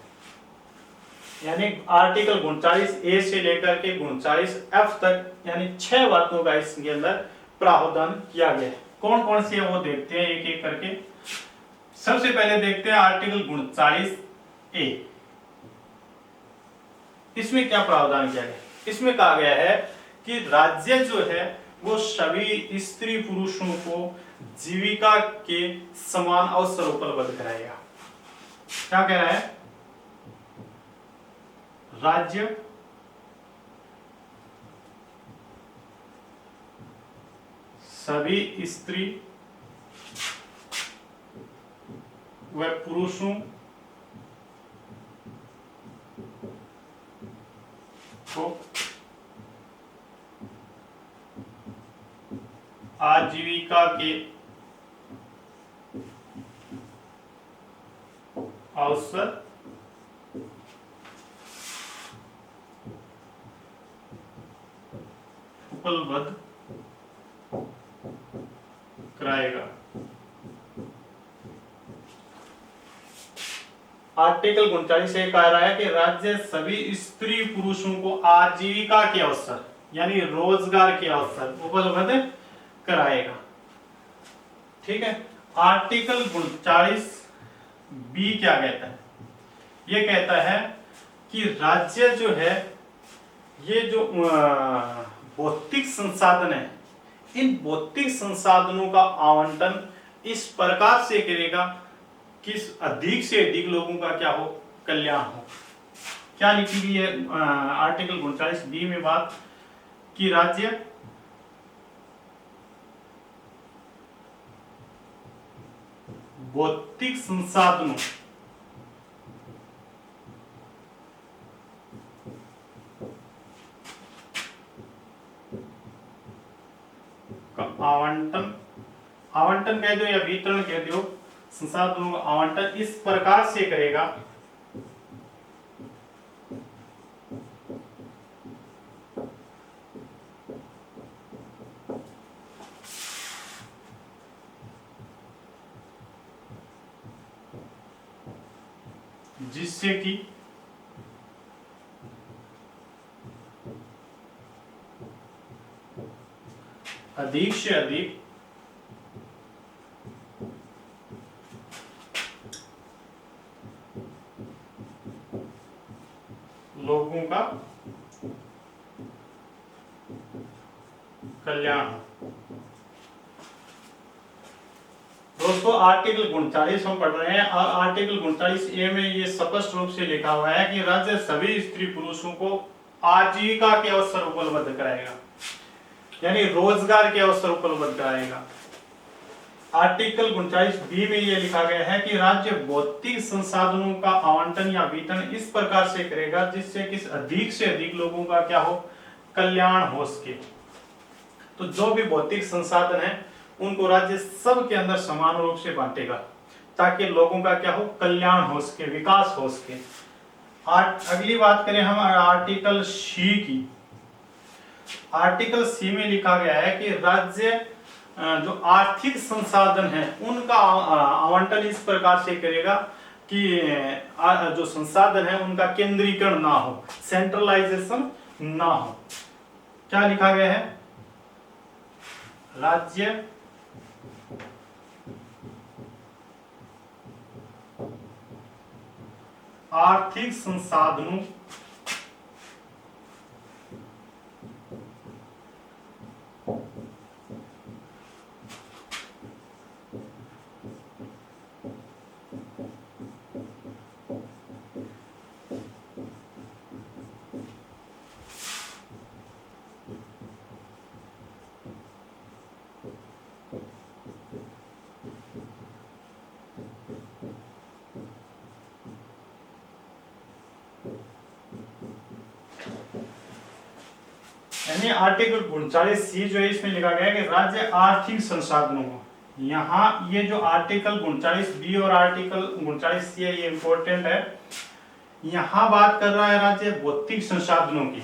यानी आर्टिकल 39 ए से लेकर के 39 एफ तक, यानी 6 बातों का इसके अंदर प्रावधान किया गया है। कौन कौन सी है वो देखते हैं एक एक करके। सबसे पहले देखते हैं आर्टिकल 39 ए। इसमें क्या प्रावधान किया गया। इसमें कहा गया है कि राज्य जो है वो सभी स्त्री पुरुषों को जीविका के समान अवसर उपलब्ध कराएगा। क्या कह रहा है, राज्य सभी स्त्री व पुरुषों को आजीविका के अवसर उपलब्ध कराएगा। आर्टिकल 39 से कह रहा है कि राज्य सभी स्त्री पुरुषों को आजीविका के अवसर यानी रोजगार के अवसर उपलब्ध कराएगा। ठीक है। आर्टिकल 39 बी क्या कहता है, ये कहता है कि राज्य जो है ये जो भौतिक संसाधन है, इन भौतिक संसाधनों का आवंटन इस प्रकार से करेगा कि अधिक से अधिक लोगों का क्या हो, कल्याण हो। क्या लिखी गई है आर्टिकल 39 बी में बात कि राज्य भौतिक संसाधनों का आवंटन कह दो या वितरण कह दो, संसाधनों का आवंटन इस प्रकार से करेगा जिससे कि अधिक से अधिक लोगों का कल्याण हो। दोस्तों आर्टिकल 39 हम पढ़ रहे हैं और आर्टिकल 39A में ये स्पष्ट रूप से लिखा हुआ है कि राज्य सभी स्त्री पुरुषों को आजीविका के अवसर उपलब्ध कराएगा, यानी रोजगार के अवसर उपलब्ध कराएगा। आर्टिकल 39B में यह लिखा गया है कि राज्य भौतिक संसाधनों का आवंटन या वितरण इस प्रकार से करेगा जिससे कि अधिक से अधिक लोगों का क्या हो, कल्याण हो सके। तो जो भी भौतिक संसाधन है उनको राज्य सबके अंदर समान रूप से बांटेगा ताकि लोगों का क्या हो, कल्याण हो सके, विकास हो सके। अगली बात करें हम आर्टिकल सी की। आर्टिकल सी में लिखा गया है कि राज्य जो आर्थिक संसाधन है उनका आवंटन इस प्रकार से करेगा कि जो संसाधन है उनका केंद्रीकरण ना हो, सेंट्रलाइजेशन ना हो। क्या लिखा गया है, राज्य आर्थिक संसाधनों यानी आर्टिकल 39C जो है इसमें लिखा गया है कि राज्य आर्थिक संसाधनों को, यहाँ ये जो आर्टिकल 39B और आर्टिकल 39C है ये इंपॉर्टेंट है। यहाँ बात कर रहा है राज्य भौतिक संसाधनों की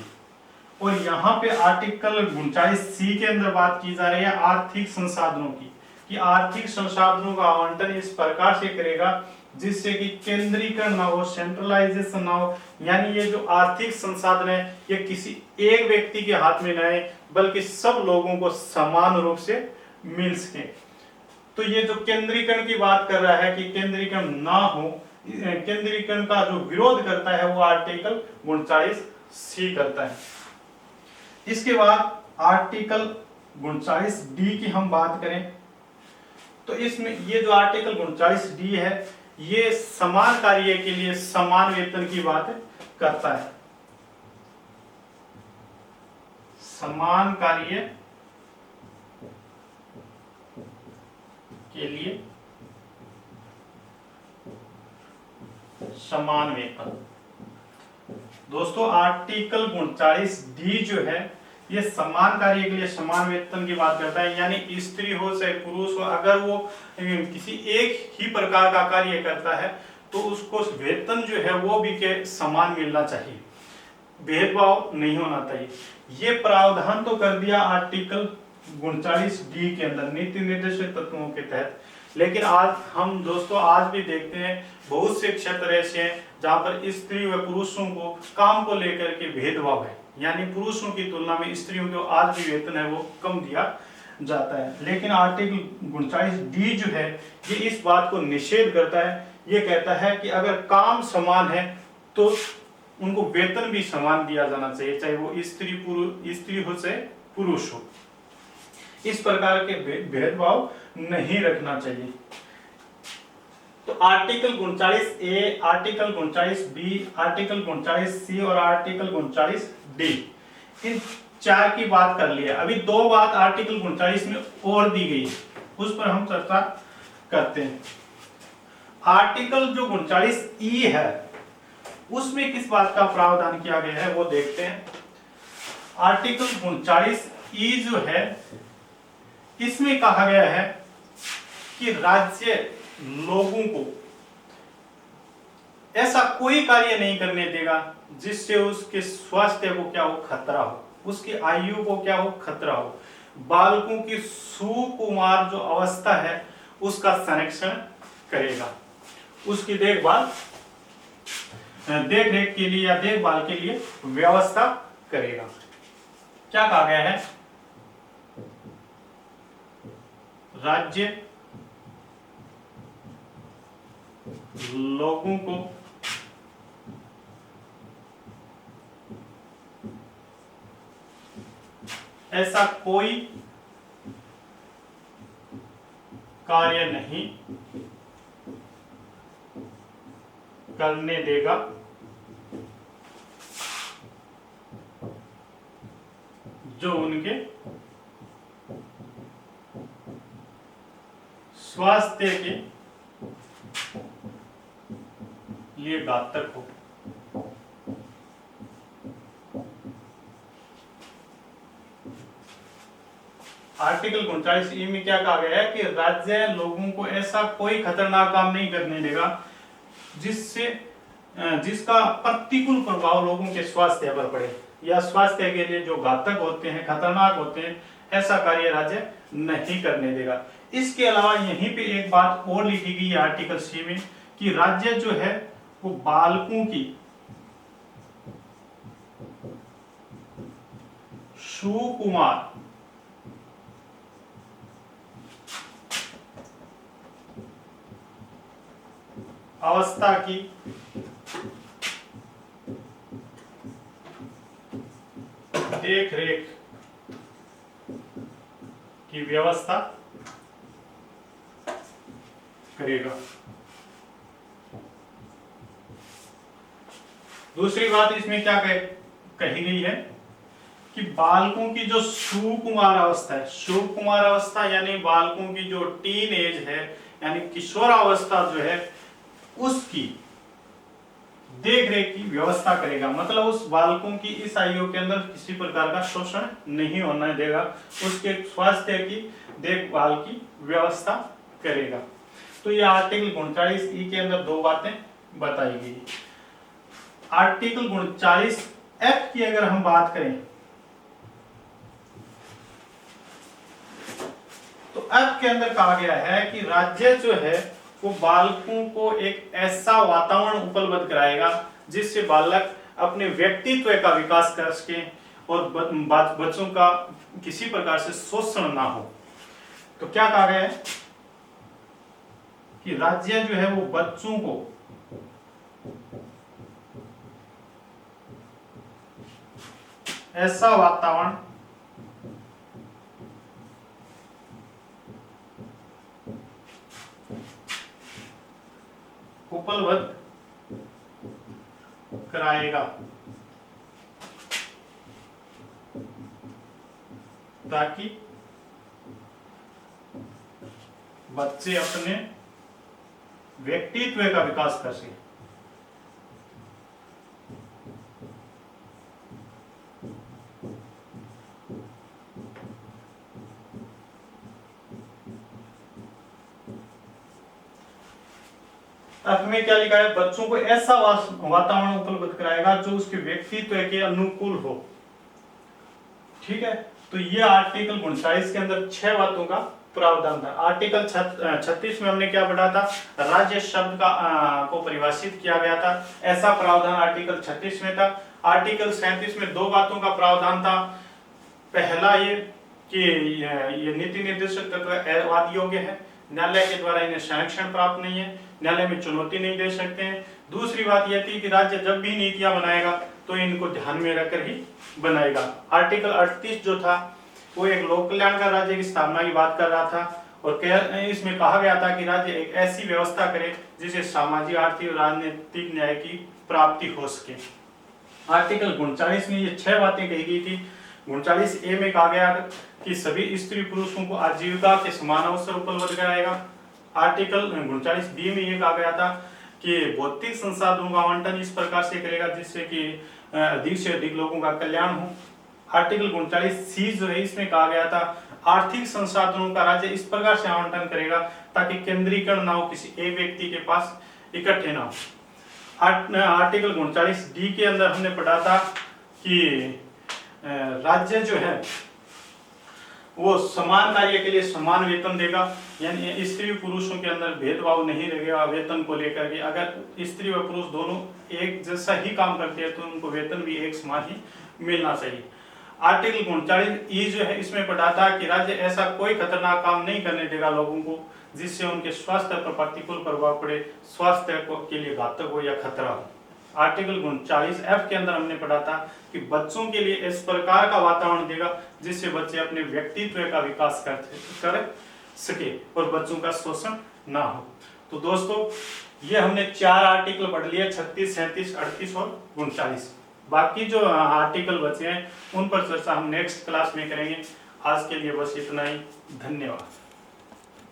और यहाँ पे आर्टिकल 39C के अंदर बात की जा रही है आर्थिक संसाधनों की, कि आर्थिक संसाधनों का आवंटन इस प्रकार से करेगा जिससे कि केंद्रीकरण ना हो, सेंट्रलाइजेशन ना हो। यानी ये जो आर्थिक संसाधन है ये किसी एक व्यक्ति के हाथ में ना आए बल्कि सब लोगों को समान रूप से मिल सके। तो ये जो केंद्रीकरण की बात कर रहा है कि केंद्रीकरण ना हो, केंद्रीकरण का जो विरोध करता है वो आर्टिकल 39C करता है। इसके बाद आर्टिकल 39D की हम बात करें तो इसमें ये जो आर्टिकल 39D है ये समान कार्य के लिए समान वेतन की बात करता है। समान कार्य के लिए समान वेतन। दोस्तों आर्टिकल 39D जो है ये समान कार्य के लिए समान वेतन की बात करता है, यानी स्त्री हो चाहे पुरुष हो, अगर वो किसी एक ही प्रकार का कार्य करता है तो उसको वेतन जो है वो भी के समान मिलना चाहिए, भेदभाव नहीं होना चाहिए। ये प्रावधान तो कर दिया आर्टिकल 39D के अंदर नीति निर्देशित तत्वों के तहत। लेकिन आज हम दोस्तों आज भी देखते हैं बहुत से क्षेत्र ऐसे हैं जहां पर स्त्री व पुरुषों को काम को लेकर के भेदभाव है, यानी पुरुषों की तुलना में स्त्रियों को आज भी वेतन है वो कम दिया जाता है। लेकिन आर्टिकल 39D जो है ये इस बात को निषेध करता है, ये कहता है कि अगर काम समान है तो उनको वेतन भी समान दिया जाना चाहिए, चाहे वो स्त्री हो चाहे पुरुष हो। इस प्रकार के भेदभाव नहीं रखना चाहिए। तो article 39A, article 39B, article 39C और आर्टिकल 39D इन चार की बात कर लिया। अभी दो बात आर्टिकल 39 में और दी गई है उस पर हम चर्चा करते हैं। आर्टिकल जो 39E है उसमें किस बात का प्रावधान किया गया है वो देखते हैं। आर्टिकल 39E जो है इसमें कहा गया है कि राज्य लोगों को ऐसा कोई कार्य नहीं करने देगा जिससे उसके स्वास्थ्य को क्या हो, खतरा हो, उसकी आयु को क्या हो, खतरा हो। बालकों की सुकुमार जो अवस्था है उसका संरक्षण करेगा, उसकी देख रेख के लिए या देखभाल के लिए व्यवस्था करेगा। क्या कहा गया है? राज्य लोगों को ऐसा कोई कार्य नहीं करने देगा जो उनके स्वास्थ्य के लिए घातक हो। आर्टिकल 39 में क्या कहा गया है कि राज्य लोगों को ऐसा कोई खतरनाक काम नहीं करने देगा जिसका प्रतिकूल प्रभाव लोगों के स्वास्थ्य पर पड़े या स्वास्थ्य के लिए जो घातक होते हैं, खतरनाक होते हैं, ऐसा कार्य राज्य नहीं करने देगा। इसके अलावा यहीं पे एक बात और लिखी गई है आर्टिकल सी में कि राज्य जो है वो बालकों की सुकुमार अवस्था की देख रेख की व्यवस्था करेगा। दूसरी बात इसमें क्या कही गई है कि बालकों की जो सुकुमार अवस्था है, सुकुमार अवस्था यानी बालकों की जो टीन एज है यानी किशोरावस्था जो है उसकी देख रेख की व्यवस्था करेगा। मतलब उस बालकों की इस आयु के अंदर किसी प्रकार का शोषण नहीं होने देगा, उसके स्वास्थ्य की देखभाल की व्यवस्था करेगा। तो ये आर्टिकल 39 के अंदर दो बातें बताई गई। आर्टिकल 39F की अगर हम बात करें तो F के अंदर कहा गया है कि राज्य जो है वो बालकों को एक ऐसा वातावरण उपलब्ध कराएगा जिससे बालक अपने व्यक्तित्व का विकास कर सके और बच्चों का किसी प्रकार से शोषण ना हो। तो क्या कहा गया है कि राज्य जो है वो बच्चों को ऐसा वातावरण उपलब्ध कराएगा ताकि बच्चे अपने व्यक्तित्व का विकास कर सके। में क्या लिखा है? बच्चों को ऐसा वातावरण उपलब्ध कराएगा जो उसके व्यक्तित्व के अनुकूल हो। ठीक है, तो ये आर्टिकल 39 के अंदर 6 बातों का प्रावधान था। आर्टिकल 36 में हमने क्या पढ़ा था? राज्य शब्द को परिभाषित किया गया था, ऐसा प्रावधान आर्टिकल 36 में था। आर्टिकल 37 में 2 बातों का प्रावधान था। पहला ये कि ये नीति निर्देशक तत्व वाद योग्य है, न्यायालय के द्वारा इन्हें संरक्षण प्राप्त नहीं है, न्यायालय में चुनौती नहीं दे सकते हैं। दूसरी बात यह थी कि राज्य जब भी नीतियां बनाएगा तो इनको ध्यान में रखकर ही बनाएगा। आर्टिकल 38 जो था वो एक लोक कल्याण का राज्य की स्थापना की बात कर रहा था और इसमें कहा गया था कि राज्य एक ऐसी व्यवस्था करे जिससे सामाजिक, आर्थिक और राजनीतिक न्याय की प्राप्ति हो सके। आर्टिकल 39 में ये 6 बातें कही गई थी। 39A में कहा गया कि सभी स्त्री पुरुषों को आजीविका के समान अवसर उपलब्ध कराएगा। आर्टिकल 39B में ये कहा गया था कि भौतिक संसाधनों का आवंटन इस प्रकार से करेगा जिससे कि अधिक से अधिक लोगों का कल्याण हो। आर्टिकल 39C जो है इसमें कहा गया था आर्थिक संसाधनों का राज्य इस प्रकार से आवंटन करेगा ताकि केंद्रीकरण ना हो, किसी एक व्यक्ति के पास इकट्ठे ना हो। आर्टिकल 39 डी के अंदर हमने पढ़ा था कि राज्य जो है वो समान कार्य के लिए समान वेतन देगा, यानी स्त्री पुरुषों के अंदर भेदभाव नहीं रहेगा वेतन को लेकर के। अगर स्त्री व पुरुष दोनों एक जैसा ही काम करते हैं तो उनको वेतन भी एक समान ही मिलना चाहिए। आर्टिकल 39 ई जो है इसमें पढ़ा था कि राज्य ऐसा कोई खतरनाक काम नहीं करने देगा लोगों को जिससे उनके स्वास्थ्य पर प्रतिकूल प्रभाव पड़े, स्वास्थ्य के लिए घातक हो या खतरा हो। आर्टिकल 39 एफ के अंदर हमने पढ़ा था कि बच्चों के लिए इस प्रकार का वातावरण देगा जिससे बच्चे अपने व्यक्तित्व का विकास कर सके और बच्चों का शोषण ना हो। तो दोस्तों ये हमने 4 आर्टिकल पढ़ लिए, 36, 37, 38 और 39। बाकी जो आर्टिकल बचे हैं उन पर चर्चा हम नेक्स्ट क्लास में करेंगे। आज के लिए बस इतना ही, धन्यवाद।